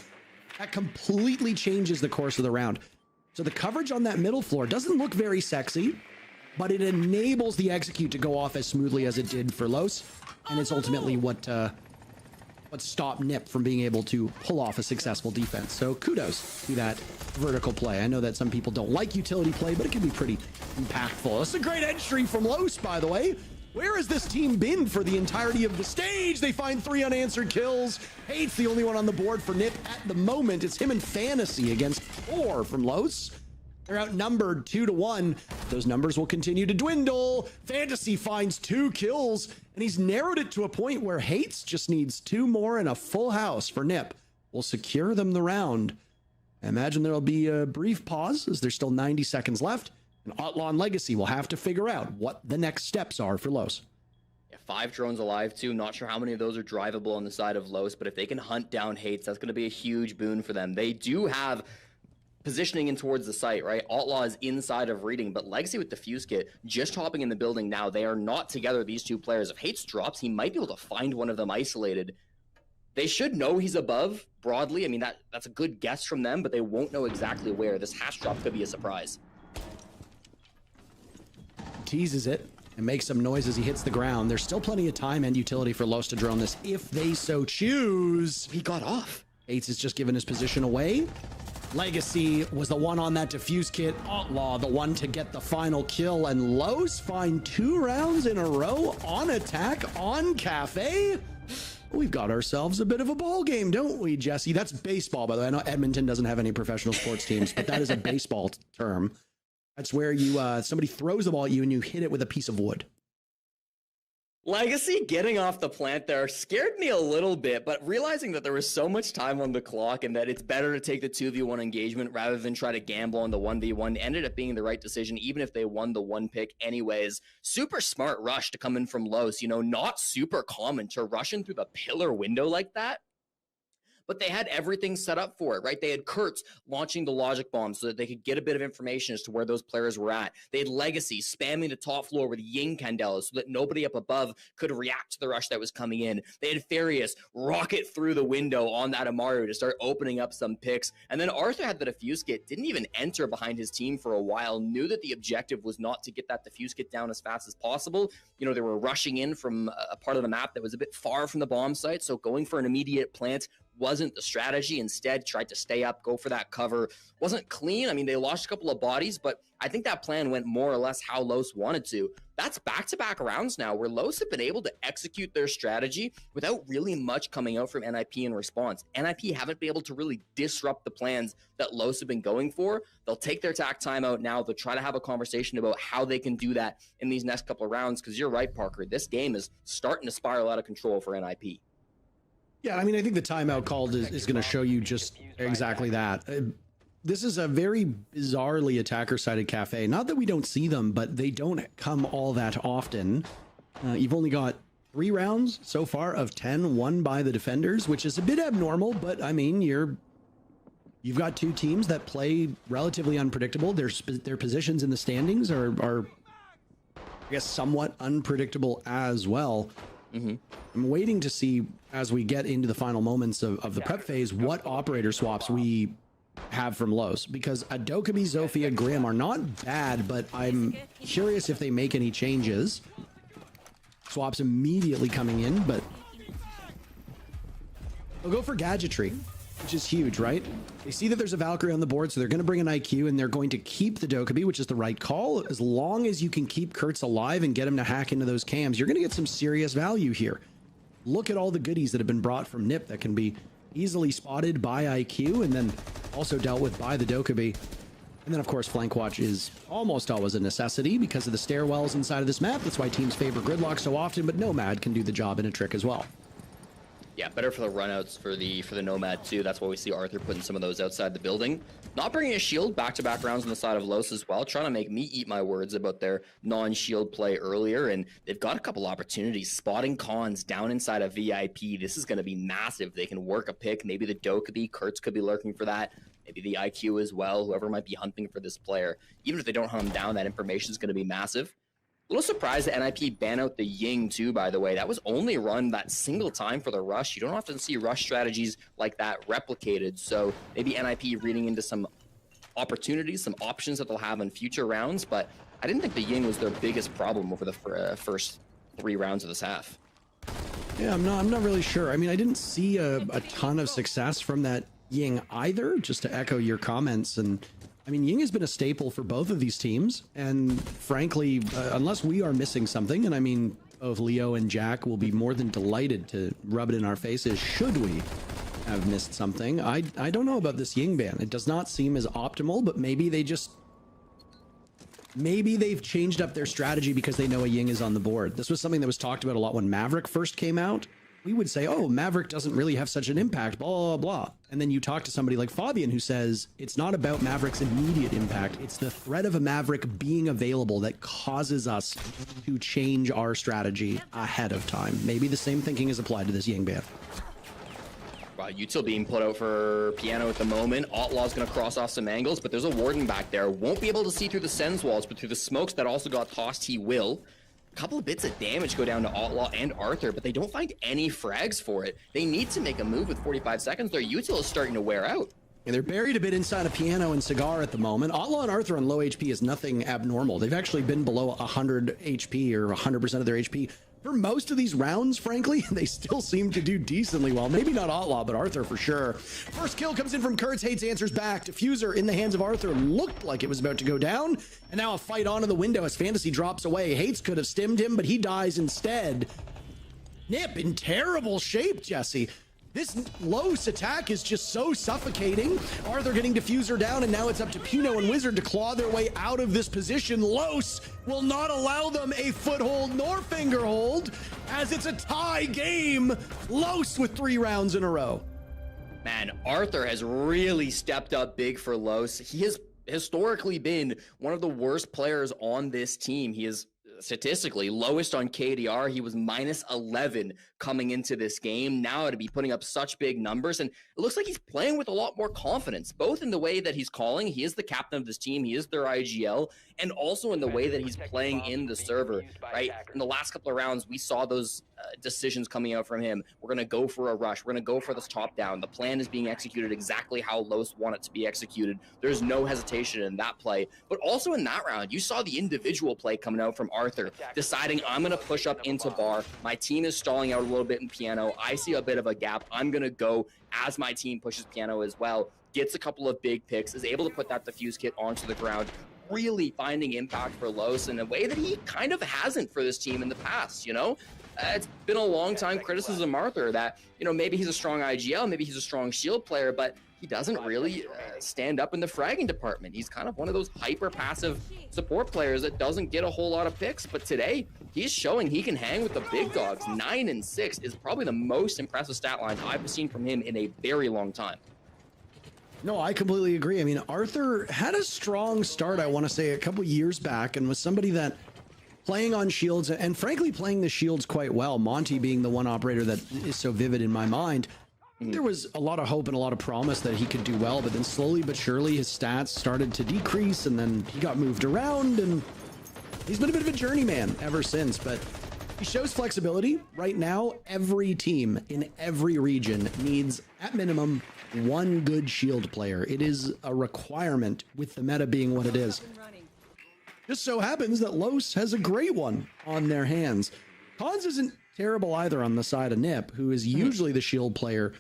That completely changes the course of the round. So the coverage on that middle floor doesn't look very sexy, but it enables the execute to go off as smoothly as it did for Los. And it's ultimately what what stopped Nip from being able to pull off a successful defense. So kudos to that vertical play. I know that some people don't like utility play, but it can be pretty impactful. That's a great entry from Los, by the way. Where has this team been for the entirety of the stage? They find 3 unanswered kills. Hate's the only one on the board for Nip at the moment. It's him and Fantasy against 4 from Los. They're outnumbered 2-1. Those numbers will continue to dwindle. Fantasy finds 2 kills, and he's narrowed it to a point where Hates just needs 2 more and a full house for Nip. Will secure them the round. I imagine there'll be a brief pause as there's still 90 seconds left. And Outlaw and Legacy will have to figure out what the next steps are for Los. Yeah, 5 drones alive too. Not sure how many of those are drivable on the side of Los, but if they can hunt down Hates, that's going to be a huge boon for them. They do have positioning in towards the site, right? Outlaw is inside of reading, but Legacy with the fuse kit just hopping in the building now. They are not together, these 2 players. If Hates drops, he might be able to find one of them isolated. They should know he's above broadly. I mean, that's a good guess from them, but they won't know exactly where. This hash drop could be a surprise. Teases it and makes some noise as he hits the ground. There's still plenty of time and utility for Los to drone this if they so choose. He got off. Hates has just given his position away. Legacy was the one on that defuse kit. Outlaw, the one to get the final kill. And Los find 2 rounds in a row on attack on Cafe. We've got ourselves a bit of a ball game, don't we, Jesse? That's baseball, by the way. I know Edmonton doesn't have any professional sports teams, but that is a baseball term. That's where you somebody throws the ball at you and you hit it with a piece of wood. Legacy getting off the plant there scared me a little bit, but realizing that there was so much time on the clock and that it's better to take the 2v1 engagement rather than try to gamble on the 1v1 ended up being the right decision, even if they won the 1 pick anyways. Super smart rush to come in from Los, you know, not super common to rush in through the pillar window like that. But they had everything set up for it, right? They had Kurtz launching the logic bomb so that they could get a bit of information as to where those players were at. They had Legacy spamming the top floor with Ying Candela so that nobody up above could react to the rush that was coming in. They had Farius rocket through the window on that Amaru to start opening up some picks. And then Arthur had the defuse kit, didn't even enter behind his team for a while, knew that the objective was not to get that defuse kit down as fast as possible. You know, they were rushing in from a part of the map that was a bit far from the bomb site, so going for an immediate plant wasn't the strategy. Instead, tried to stay up, go for that cover. Wasn't clean. I mean, they lost a couple of bodies, but I think that plan went more or less how Los wanted to. That's back-to-back rounds now where Los have been able to execute their strategy without really much coming out from NIP in response. NIP haven't been able to really disrupt the plans that Los have been going for. They'll take their tack timeout now. They'll try to have a conversation about how they can do that in these next couple of rounds, because you're right, Parker. This game is starting to spiral out of control for NIP. Yeah, I mean, I think the timeout called is going to show you just exactly that. This is a very bizarrely attacker-sided Cafe. Not that we don't see them, but they don't come all that often. You've only got 3 rounds so far of 10 won by the defenders, which is a bit abnormal, but I mean, you've got 2 teams that play relatively unpredictable. Their positions in the standings are, I guess, somewhat unpredictable as well. Mm-hmm. I'm waiting to see, as we get into the final moments of the prep phase, what operator swaps we have from Los, because Adokabi, Zofia, Grim are not bad, but I'm curious if they make any changes. Swaps immediately coming in, but they'll go for gadgetry, which is huge, right? They see that there's a Valkyrie on the board, so they're going to bring an IQ, and they're going to keep the Dokkaebi, which is the right call. As long as you can keep Kurtz alive and get him to hack into those cams, you're going to get some serious value here. Look at all the goodies that have been brought from Nip that can be easily spotted by IQ and then also dealt with by the Dokkaebi. And then, of course, flank watch is almost always a necessity because of the stairwells inside of this map. That's why teams favor gridlock so often, but Nomad can do the job in a trick as well. Yeah, better for the runouts for the Nomad too. That's why we see Arthur putting some of those outside the building. Not bringing a shield, back-to-back rounds on the side of Los as well, trying to make me eat my words about their non-shield play earlier, and they've got a couple opportunities. Spotting cons down inside of VIP. This is going to be massive. They can work a pick. Maybe the Dokkaebi, Kurtz could be lurking for that. Maybe the IQ as well, whoever might be hunting for this player. Even if they don't hunt him down, that information is going to be massive. A little surprised that NIP ban out the Ying too, by the way. That was only run that single time for the rush. You don't often see rush strategies like that replicated. So maybe NIP reading into some opportunities, some options that they'll have in future rounds. But I didn't think the Ying was their biggest problem over the first 3 rounds of this half. Yeah, I'm not really sure. I mean, I didn't see a ton of success from that Ying either, just to echo your comments. And I mean, Ying has been a staple for both of these teams. And frankly, unless we are missing something, and I mean, both Leo and Jack will be more than delighted to rub it in our faces should we have missed something. I don't know about this Ying ban. It does not seem as optimal, but maybe they've changed up their strategy because they know a Ying is on the board. This was something that was talked about a lot when Maverick first came out. We would say, oh, Maverick doesn't really have such an impact, blah, blah, blah. And then you talk to somebody like Fabian who says, it's not about Maverick's immediate impact. It's the threat of a Maverick being available that causes us to change our strategy ahead of time. Maybe the same thinking is applied to this Ying ban. Util being put out for Piano at the moment. Outlaw's going to cross off some angles, but there's a Warden back there. Won't be able to see through the Sens walls, but through the smokes that also got tossed, he will. A couple of bits of damage go down to Outlaw and Arthur, but they don't find any frags for it. They need to make a move with 45 seconds. Their Util is starting to wear out. And they're buried a bit inside a Piano and Cigar at the moment. Outlaw and Arthur on low HP is nothing abnormal. They've actually been below 100 HP or 100% of their HP for most of these rounds, frankly. They still seem to do decently well. Maybe not Outlaw, but Arthur for sure. First kill comes in from Kurtz. Hates answers back. Diffuser in the hands of Arthur looked like it was about to go down. And now a fight onto the window as Fantasy drops away. Hates could have stimmed him, but he dies instead. Nip in terrible shape, Jesse. This Los attack is just so suffocating. Arthur getting Diffuser down, and now it's up to Pino and Wizard to claw their way out of this position. Los will not allow them a foothold nor finger hold, as it's a tie game. Los with 3 rounds in a row. Man, Arthur has really stepped up big for Los. He has historically been one of the worst players on this team. He is statistically lowest on KDR. He was minus 11 coming into this game. Now to be putting up such big numbers, and it looks like he's playing with a lot more confidence, both in the way that he's calling. He is the captain of this team. He is their IGL, and also in the way that he's playing in the server, right? In the last couple of rounds, we saw those decisions coming out from him. We're going to go for a rush. We're going to go for this top down. The plan is being executed exactly how Los want it to be executed. There's no hesitation in that play. But also in that round, you saw the individual play coming out from Arthur, deciding I'm going to push up into bar. My team is stalling out a little bit in Piano. I see a bit of a gap. I'm going to go as my team pushes Piano as well. Gets a couple of big picks, is able to put that defuse kit onto the ground, really finding impact for Los in a way that he kind of hasn't for this team in the past, you know? It's been a long time criticism of Arthur that, you know, maybe he's a strong IGL, maybe he's a strong shield player, but he doesn't really stand up in the fragging department. He's kind of one of those hyper passive support players that doesn't get a whole lot of picks, but today he's showing he can hang with the big dogs. 9 and 6 is probably the most impressive stat line I've seen from him in a very long time. No, I completely agree. I mean, Arthur had a strong start, I want to say, a couple years back, and was somebody that playing on shields, and frankly playing the shields quite well, Monty being the one operator that is so vivid in my mind. There was a lot of hope and a lot of promise that he could do well, but then slowly but surely his stats started to decrease, and then he got moved around, and he's been a bit of a journeyman ever since. But he shows flexibility. Right now, every team in every region needs, at minimum, one good shield player. It is a requirement with the meta being what it is. Just so happens that Los has a great one on their hands. Cons isn't terrible either on the side of Nip, who is usually the shield player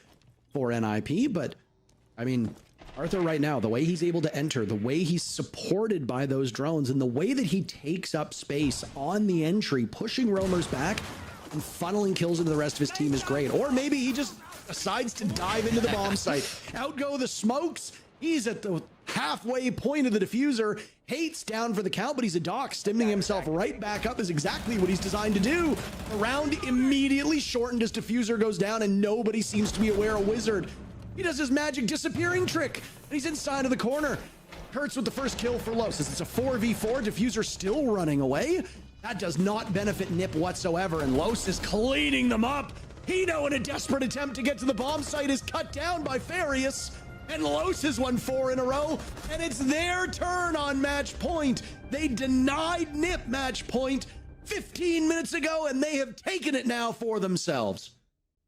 for NIP, but I mean, Arthur right now, the way he's able to enter, the way he's supported by those drones, and the way that he takes up space on the entry, pushing roamers back and funneling kills into the rest of his team is great. Or maybe he just decides to dive into the bomb site. Out go the smokes. He's at the halfway point of the diffuser. Hates down for the count, but he's a doc. Stimming himself right back up is exactly what he's designed to do. The round immediately shortened as diffuser goes down, and nobody seems to be aware of Wizard. He does his magic disappearing trick, and he's inside of the corner. Kurtz with the first kill for Los. It's a 4v4. Diffuser still running away. That does not benefit Nip whatsoever, and Los is cleaning them up. Hino, in a desperate attempt to get to the bomb site, is cut down by Farius. And Los has won 4 in a row, and it's their turn on match point. They denied Nip match point 15 minutes ago, and they have taken it now for themselves.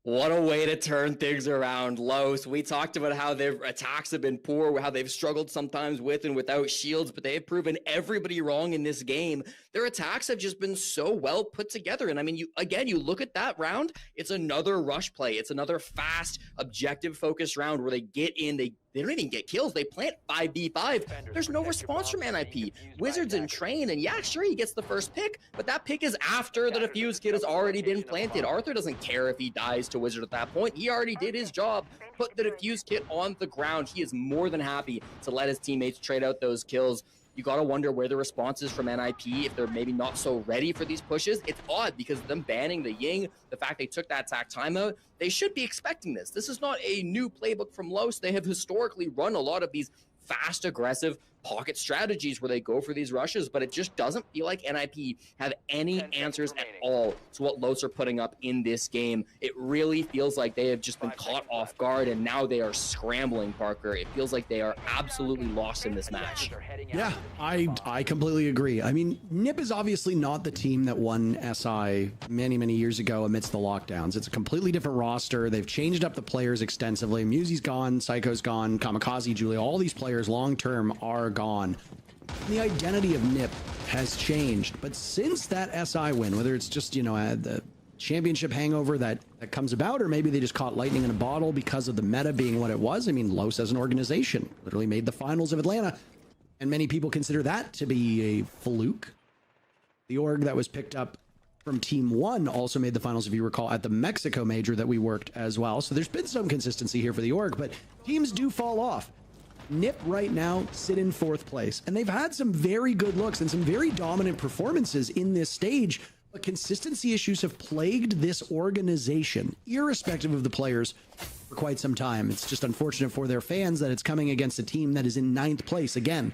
What a way to turn things around, Los. We talked about how their attacks have been poor, how they've struggled sometimes with and without shields, but they have proven everybody wrong in this game. Their attacks have just been so well put together. And I mean, you look at that round, it's another rush play. It's another fast, objective-focused round where they get in, they don't even get kills. They plant 5v5. There's no response from NIP. Wizards in train, and yeah, sure, he gets the first pick, but that pick is after the defuse kit has already been planted. Arthur doesn't care if he dies to Wizard at that point. He already did his job, put the defuse kit on the ground. He is more than happy to let his teammates trade out those kills. You got to wonder where the response is from NIP, if they're maybe not so ready for these pushes. It's odd because them banning the Ying, the fact they took that attack timeout, they should be expecting this. This is not a new playbook from Los. They have historically run a lot of these fast, aggressive pocket strategies where they go for these rushes, but it just doesn't feel like NIP have any answers at all to what Los are putting up in this game. It really feels like they have just been caught off guard, and now they are scrambling, Parker. It feels like they are absolutely lost in this match. Yeah, I completely agree. I mean, NIP is obviously not the team that won SI many, many years ago amidst the lockdowns. It's a completely different roster. They've changed up the players extensively. Musi's gone, Psycho's gone, Kamikaze, Julia, all these players long-term are gone. The identity of NIP has changed, but since that SI win, whether it's just, you know, the championship hangover that comes about, or maybe they just caught lightning in a bottle because of the meta being what it was. I mean, Los as an organization literally made the finals of Atlanta, and many people consider that to be a fluke. The org that was picked up from Team 1 also made the finals, if you recall, at the Mexico major that we worked as well. So there's been some consistency here for the org, but teams do fall off. NIP right now sit in 4th place, and they've had some very good looks and some very dominant performances in this stage, but consistency issues have plagued this organization, irrespective of the players, for quite some time. It's just unfortunate for their fans that it's coming against a team that is in 9th place again.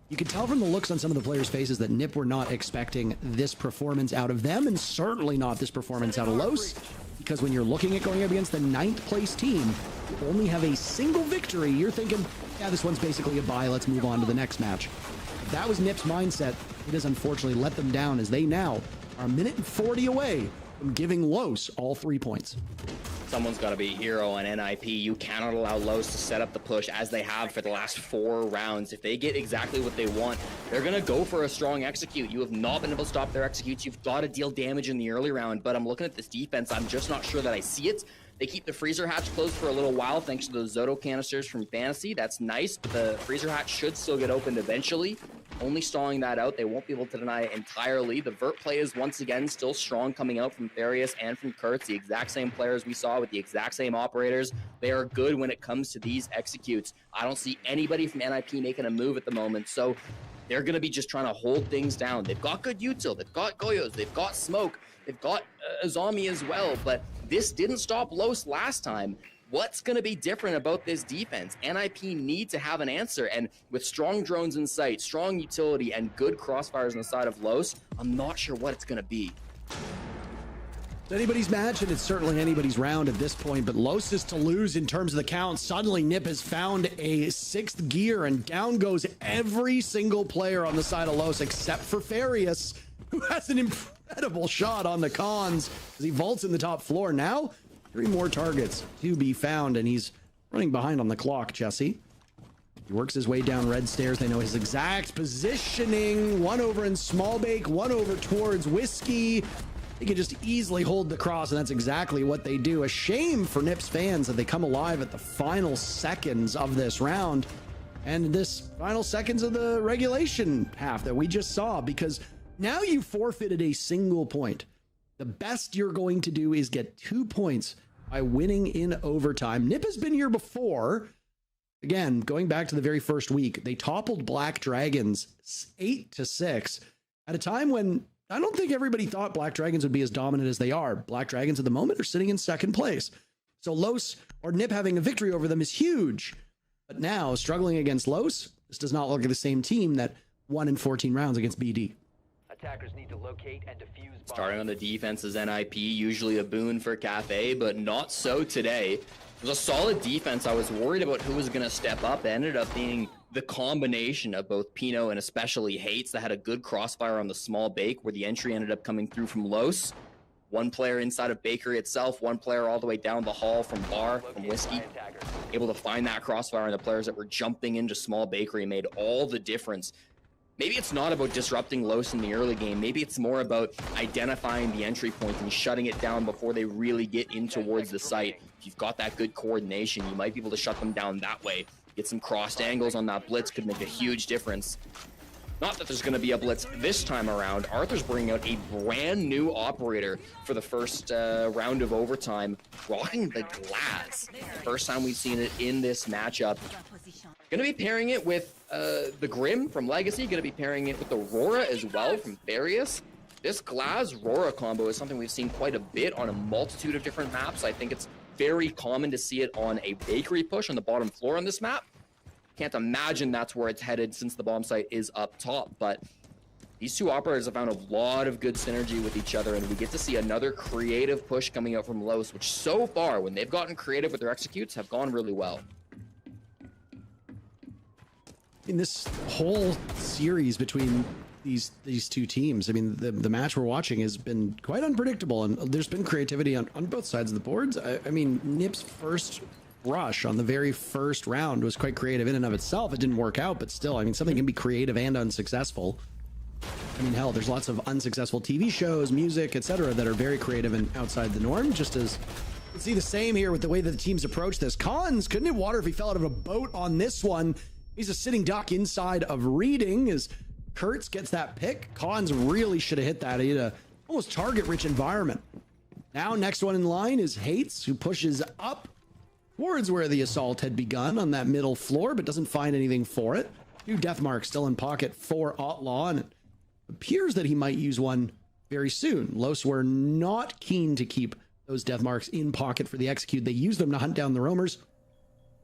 You can tell from the looks on some of the players' faces that NIP were not expecting this performance out of them, and certainly not this performance out of Los, because when you're looking at going up against the 9th place team, you only have a single victory. You're thinking, yeah, this one's basically a bye. Let's move on to the next match. If that was NIP's mindset, it has unfortunately let them down, as they now are a minute and 40 away from giving Los all 3 points. Someone's got to be a hero on NIP. You cannot allow Los to set up the push as they have for the last 4 rounds. If they get exactly what they want, they're going to go for a strong execute. You have not been able to stop their executes. You've got to deal damage in the early round, but I'm looking at this defense. I'm just not sure that I see it. They keep the freezer hatch closed for a little while thanks to those Zoto canisters from Fantasy. That's nice, but the freezer hatch should still get opened eventually. Only stalling that out. They won't be able to deny it entirely. The vert play is once again still strong coming out from Therius and from Kurtz, the exact same players we saw with the exact same operators. They are good when it comes to these executes. I don't see anybody from NIP making a move at the moment, so they're going to be just trying to hold things down. They've got good util, they've got Goyos, they've got Smoke, they've got Azami as well, but this didn't stop Los last time. What's going to be different about this defense? NIP need to have an answer, and with strong drones in sight, strong utility, and good crossfires on the side of Los, I'm not sure what it's going to be. It's anybody's match, and it's certainly anybody's round at this point, but Los is to lose in terms of the count. Suddenly, NIP has found a 6th gear, and down goes every single player on the side of Los, except for Therius, who has an incredible shot on the cons as he vaults in the top floor. Now, 3 more targets to be found, and he's running behind on the clock, Jesse. He works his way down red stairs. They know his exact positioning. One over in Small Bake, one over towards Whiskey. They can just easily hold the cross, and that's exactly what they do. A shame for NIP's fans that they come alive at the final seconds of this round and this final seconds of the regulation half that we just saw, because now you forfeited a single point. The best you're going to do is get 2 points by winning in overtime. NIP has been here before. Again, going back to the very first week, they toppled Black Dragons 8-6 at a time when I don't think everybody thought Black Dragons would be as dominant as they are. Black Dragons at the moment are sitting in 2nd place. So Los or NIP having a victory over them is huge. But now, struggling against Los, this does not look like the same team that won in 14 rounds against BD. Attackers need to locate and defuse bombs. Starting on the defense is NIP, usually a boon for Cafe, but not so today. It was a solid defense. I was worried about who was going to step up. It ended up being the combination of both Pino and especially Hates that had a good crossfire on the Small Bake, where the entry ended up coming through from Los. One player inside of Bakery itself, one player all the way down the hall from Bar, from Whiskey. Able to find that crossfire, and the players that were jumping into Small Bakery made all the difference. Maybe it's not about disrupting Los in the early game. Maybe it's more about identifying the entry point and shutting it down before they really get in towards the site. If you've got that good coordination, you might be able to shut them down that way. Get some crossed angles on that blitz could make a huge difference. Not that there's going to be a blitz this time around. Arthur's bringing out a brand new operator for the first round of overtime, rocking the glass. First time we've seen it in this matchup. Going to be pairing it with the Grim from Legacy. Going to be pairing it with the Aurora as well from Various. This Glaz-Aurora combo is something we've seen quite a bit on a multitude of different maps. I think it's very common to see it on a Bakery push on the bottom floor on this map. Can't imagine that's where it's headed since the bomb site is up top, but these two operators have found a lot of good synergy with each other, and we get to see another creative push coming out from Los, which so far, when they've gotten creative with their executes, have gone really well. In this whole series between these two teams, I mean, the match we're watching has been quite unpredictable, and there's been creativity on both sides of the boards. I mean, Nip's first rush on the very first round was quite creative in and of itself. It didn't work out, but still, I mean, something can be creative and unsuccessful. I mean, hell, there's lots of unsuccessful TV shows, music, etc. that are very creative and outside the norm, just as you see the same here with the way that the teams approach this. Cons couldn't hit water if he fell out of a boat on this one. He's a sitting duck inside of Reading as Kurtz gets that pick. Cons really should have hit that. He had a almost target-rich environment. Now, next one in line is Hates, who pushes up towards where the assault had begun on that middle floor, but doesn't find anything for it. Two death marks still in pocket for Outlaw, and it appears that he might use one very soon. Los were not keen to keep those death marks in pocket for the execute. They used them to hunt down the roamers.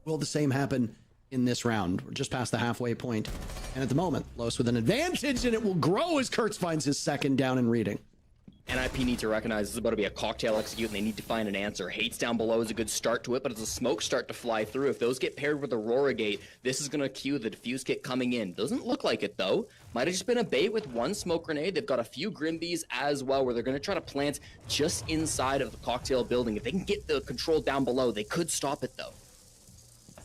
Will the same happen in this round? We're just past the halfway point, and at the moment, Los with an advantage, and it will grow as Kurtz finds his second down in Reading. NIP need to recognize this is about to be a cocktail execute, and they need to find an answer. Hates down below is a good start to it, but as the smokes start to fly through, if those get paired with Aurora Gate, this is going to cue the defuse kit coming in. Doesn't look like it, though. Might have just been a bait with one smoke grenade. They've got a few Grimbees as well, where they're going to try to plant just inside of the cocktail building. If they can get the control down below, they could stop it, though.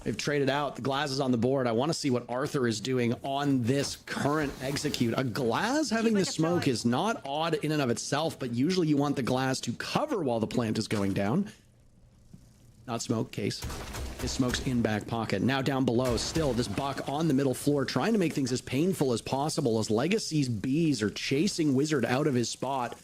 They've traded out. The Glaz is on the board. I want to see what Arthur is doing on this current execute. A Glaz having the smoke is not odd in and of itself, but usually you want the Glaz to cover while the plant is going down. Not smoke case. His smoke's in back pocket. Now down below, still this Buck on the middle floor, trying to make things as painful as possible as Legacy's bees are chasing Wizard out of his spot.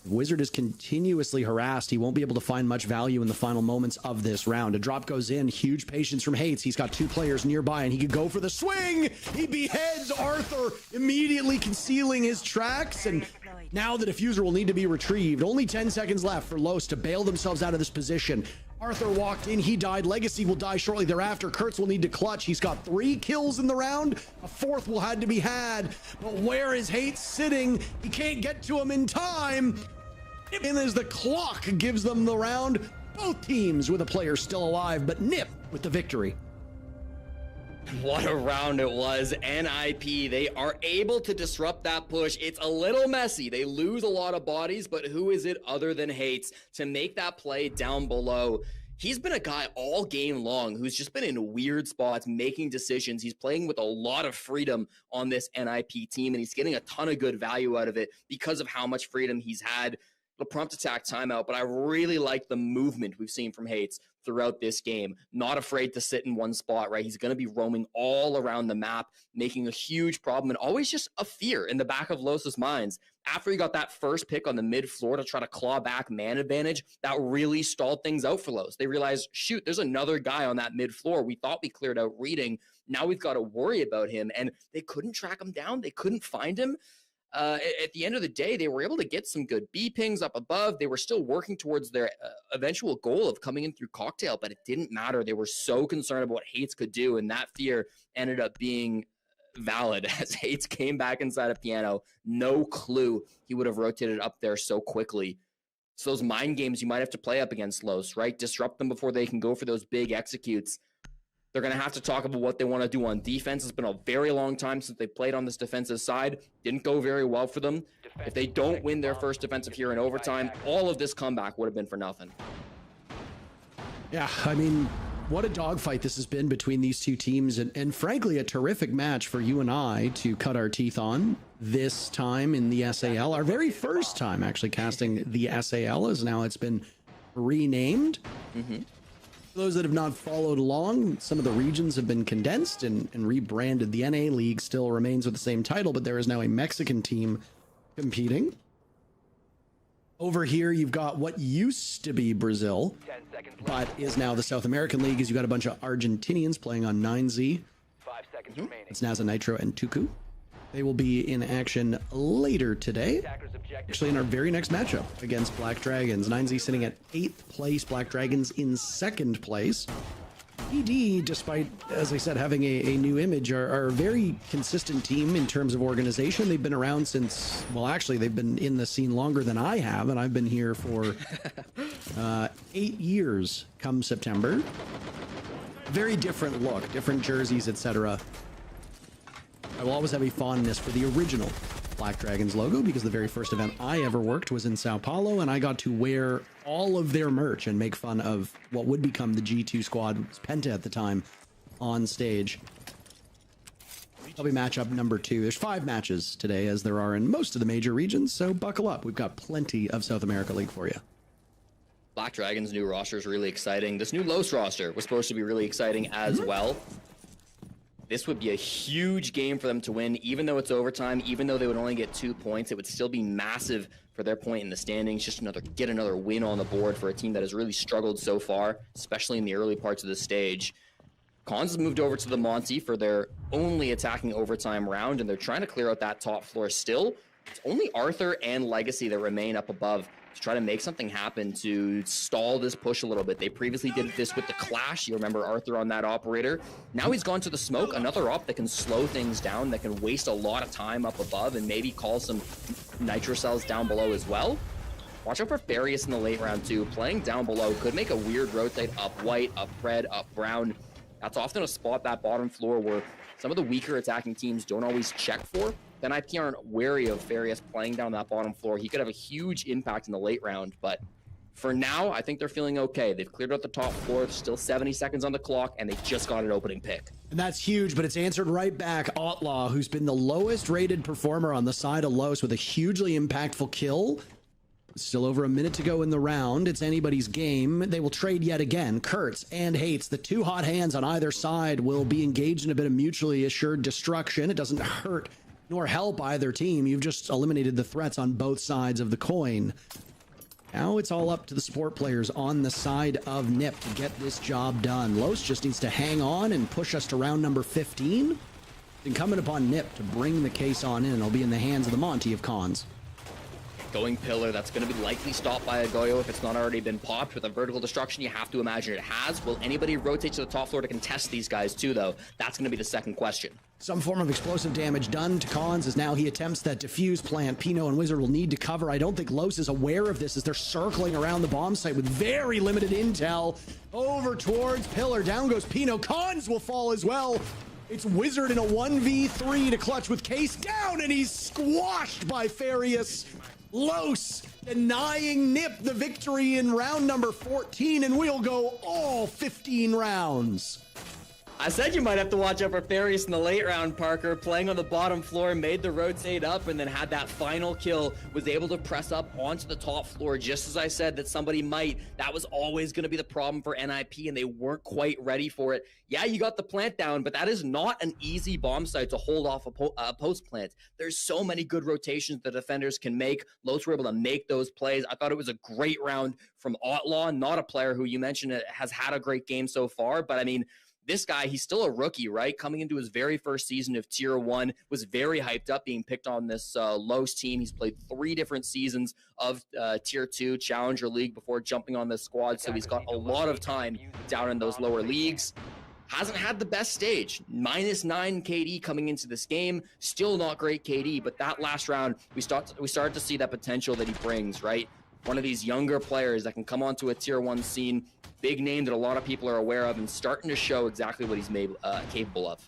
Wizard is continuously harassed. He won't be able to find much value in the final moments of this round. A drop goes in. Huge patience from Hates. He's got two players nearby, and he could go for the swing. He beheads Arthur, immediately concealing his tracks, and now the diffuser will need to be retrieved. Only 10 seconds left for Los to bail themselves out of this position. Arthur walked in. He died. Legacy will die shortly thereafter. Kurtz will need to clutch. He's got 3 kills in the round. A 4th will have to be had. But where is Hates sitting? He can't get to him in time. And as the clock gives them the round, both teams with a player still alive, but Nip with the victory. What a round it was. NIP, they are able to disrupt that push. It's a little messy. They lose a lot of bodies, but who is it other than Hates to make that play down below? He's been a guy all game long who's just been in weird spots, making decisions. He's playing with a lot of freedom on this NIP team, and he's getting a ton of good value out of it because of how much freedom he's had. The prompt attack timeout, but I really like the movement we've seen from Hates throughout this game. Not afraid to sit in one spot, right? He's going to be roaming all around the map, making a huge problem, and always just a fear in the back of Los's minds. After he got that first pick on the mid floor to try to claw back man advantage, that really stalled things out for Los. They realized, shoot, there's another guy on that mid floor. We thought we cleared out Reading. Now we've got to worry about him, and they couldn't track him down. They couldn't find him. At the end of the day, they were able to get some good B pings up above. They were still working towards their eventual goal of coming in through cocktail, but it didn't matter. They were so concerned about what Hates could do, and that fear ended up being valid as Hates came back inside of Piano. No clue he would have rotated up there so quickly. So those mind games you might have to play up against Los, right? Disrupt them before they can go for those big executes. They're going to have to talk about what they want to do on defense. It's been a very long time since they played on this defensive side. Didn't go very well for them. If they don't win their first defensive here in overtime, all of this comeback would have been for nothing. Yeah, I mean, what a dogfight this has been between these two teams, and frankly, a terrific match for you and I to cut our teeth on this time in the SAL. Our very first time actually casting the SAL, as now it's been renamed. For those that have not followed along, some of the regions have been condensed and rebranded. The NA League still remains with the same title, but there is now a Mexican team competing. Over here, you've got what used to be Brazil, but is now the South American League, as you've got a bunch of Argentinians playing on 9Z. 5 seconds remaining. It's NASA Nitro and Tuku. They will be in action later today, actually in our very next matchup against Black Dragons. 9Z sitting at 8th place, Black Dragons in 2nd place. ED, despite, as I said, having a new image, are a very consistent team in terms of organization. They've been around since, well, actually, they've been in the scene longer than I have, and I've been here for 8 years come September. Very different look, different jerseys, etc. I will always have a fondness for the original Black Dragons logo, because the very first event I ever worked was in Sao Paulo, and I got to wear all of their merch and make fun of what would become the G2 squad, Penta at the time, on stage. Probably matchup number 2. There's 5 matches today, as there are in most of the major regions, so buckle up. We've got plenty of South America League for you. Black Dragons' new roster is really exciting. This new Los roster was supposed to be really exciting as well. This would be a huge game for them to win, even though it's overtime, even though they would only get 2 points. It would still be massive for their point in the standings. Just get another win on the board for a team that has really struggled so far, especially in the early parts of the stage. Cons has moved over to the Monty for their only attacking overtime round, and they're trying to clear out that top floor still. It's only Arthur and Legacy that remain up above to try to make something happen to stall this push a little bit. They previously did this with the Clash. You remember Arthur on that operator. Now he's gone to the Smoke, another op that can slow things down, that can waste a lot of time up above and maybe call some Nitro cells down below as well. Watch out for Farius in the late round too. Playing down below could make a weird rotate up white, up red, up brown. That's often a spot, that bottom floor, where some of the weaker attacking teams don't always check for. Then IP aren't wary of Farius playing down that bottom floor. He could have a huge impact in the late round, but for now, I think they're feeling okay. They've cleared out the top floor. There's still 70 seconds on the clock, and they just got an opening pick. And that's huge, but it's answered right back. Outlaw, who's been the lowest rated performer on the side of Los with a hugely impactful kill. Still over a minute to go in the round. It's anybody's game. They will trade yet again. Kurtz and Hates, the two hot hands on either side, will be engaged in a bit of mutually assured destruction. It doesn't hurt nor help either team. You've just eliminated the threats on both sides of the coin. Now it's all up to the support players on the side of NIP to get this job done. Los just needs to hang on and push us to round number 15. It's incumbent upon NIP to bring the case on in. It'll be in the hands of the Monty of Cons. Going pillar, that's going to be likely stopped by a Goyo if it's not already been popped. With a vertical destruction, you have to imagine it has. Will anybody rotate to the top floor to contest these guys too, though? That's going to be the second question. Some form of explosive damage done to Cons as now he attempts that defuse plant. Pino and Wizard will need to cover. I don't think Los is aware of this as they're circling around the bomb site with very limited intel. Over towards pillar. Down goes Pino. Cons will fall as well. It's Wizard in a 1v3 to clutch with Case down, and he's squashed by Farius. Los denying NIP the victory in round number 14, and we'll go all 15 rounds. I said you might have to watch out for Farius in the late round, Parker. Playing on the bottom floor, made the rotate up, and then had that final kill. Was able to press up onto the top floor, just as I said that somebody might. That was always going to be the problem for NIP, and they weren't quite ready for it. Yeah, you got the plant down, but that is not an easy bomb site to hold off a post plant. There's so many good rotations the defenders can make. Los were able to make those plays. I thought it was a great round from Outlaw, not a player who you mentioned has had a great game so far, but I mean, this guy, he's still a rookie, right? Coming into his very first season of Tier 1, was very hyped up being picked on this Los team. He's played 3 different seasons of Tier 2 Challenger League before jumping on this squad, so he's got a lot of time down in those lower leagues. Hasn't had the best stage. -9 KD coming into this game. Still not great KD, but that last round, we started to see that potential that he brings, right? One of these younger players that can come onto a Tier 1 scene, big name that a lot of people are aware of, and starting to show exactly what he's capable of.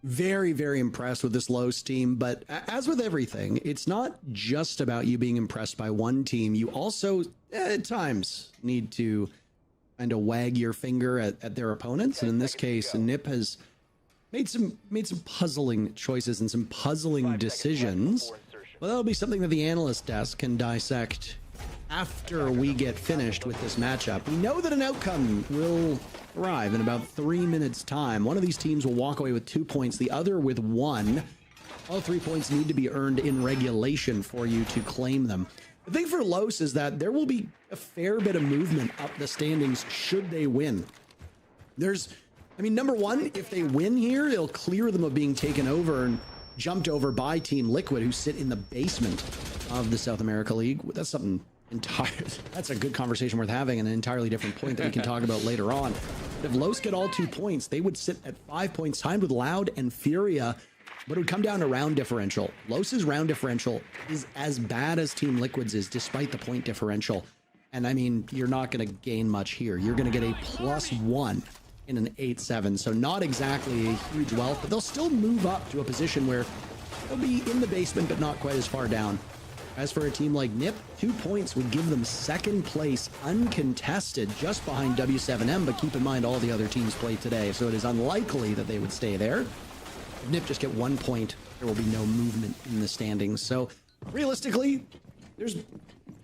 Very, very impressed with this Los team, but as with everything, it's not just about you being impressed by one team. You also, at times, need to kind of wag your finger at their opponents, and in this case, Nip has made some puzzling choices and some puzzling decisions. Well, that'll be something that the analyst desk can dissect after we get finished with this matchup. We know that an outcome will arrive in about 3 minutes time. One of these teams will walk away with 2 points, the other with 1. All 3 points need to be earned in regulation for you to claim them. The thing for Los is that there will be a fair bit of movement up the standings should they win. Number one, if they win here, it'll clear them of being taken over and jumped over by Team Liquid, who sit in the basement of the South America League. That's something that's a good conversation worth having, and an entirely different point that we can talk about later on. But if Los get all 2 points, they would sit at 5 points, timed with Loud and Furia, but it would come down to round differential. Los's round differential is as bad as Team Liquid's is, despite the point differential. And I mean, you're not going to gain much here. You're going to get a +1 in an 8-7, so not exactly a huge wealth, but they'll still move up to a position where they'll be in the basement, but not quite as far down. As for a team like Nip, 2 points would give them second place uncontested just behind W7M, but keep in mind all the other teams play today, so it is unlikely that they would stay there. If Nip just get 1 point, there will be no movement in the standings. So realistically, there's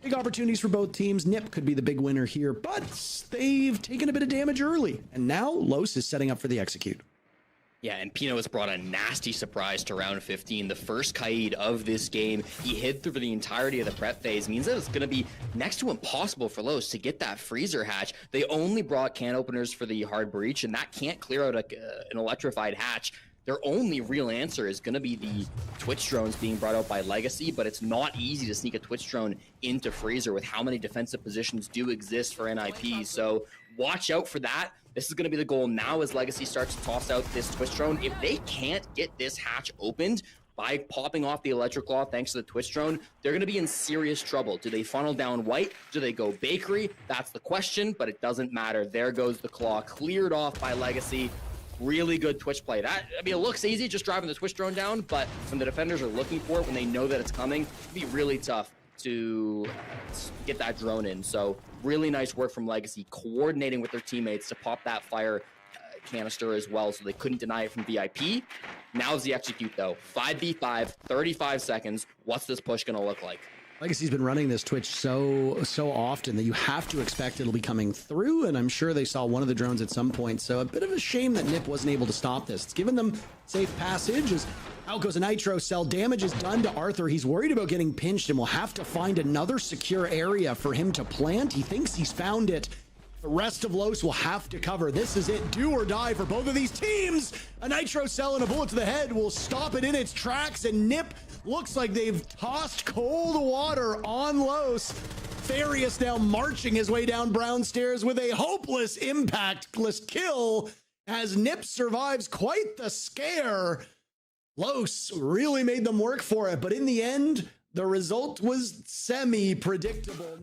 big opportunities for both teams. Nip could be the big winner here, but they've taken a bit of damage early, and now Los is setting up for the execute. Yeah, and Pino has brought a nasty surprise to round 15. The first Kaid of this game, he hid through the entirety of the prep phase, means that it's going to be next to impossible for Los to get that freezer hatch. They only brought can openers for the hard breach, and that can't clear out an electrified hatch. Their only real answer is going to be the Twitch drones being brought out by Legacy, but it's not easy to sneak a Twitch drone into freezer with how many defensive positions do exist for NIP. So watch out for that. This is going to be the goal now as Legacy starts to toss out this Twitch drone. If they can't get this hatch opened by popping off the electric claw thanks to the Twitch drone, they're going to be in serious trouble. Do they funnel down white? Do they go bakery? That's the question, but it doesn't matter. There goes the claw, cleared off by Legacy. Really good Twitch play. It looks easy just driving the Twitch drone down, but when the defenders are looking for it, when they know that it's coming, it'd be really tough to get that drone in. So really nice work from Legacy, coordinating with their teammates to pop that fire canister as well, so they couldn't deny it from VIP. Now's the execute though. 5v5, 35 seconds. What's this push gonna look like? Legacy's been running this Twitch so often that you have to expect it'll be coming through, and I'm sure they saw one of the drones at some point, so a bit of a shame that Nip wasn't able to stop this. It's given them safe passage as out goes a Nitro Cell. Damage is done to Arthur. He's worried about getting pinched and will have to find another secure area for him to plant. He thinks he's found it. The rest of Los will have to cover. This is it, do or die for both of these teams. A Nitro Cell and a bullet to the head will stop it in its tracks, and Nip looks like they've tossed cold water on Los. Farius now marching his way down Brown Stairs with a hopeless impactless kill as Nip survives quite the scare. Los really made them work for it, but in the end, the result was semi-predictable.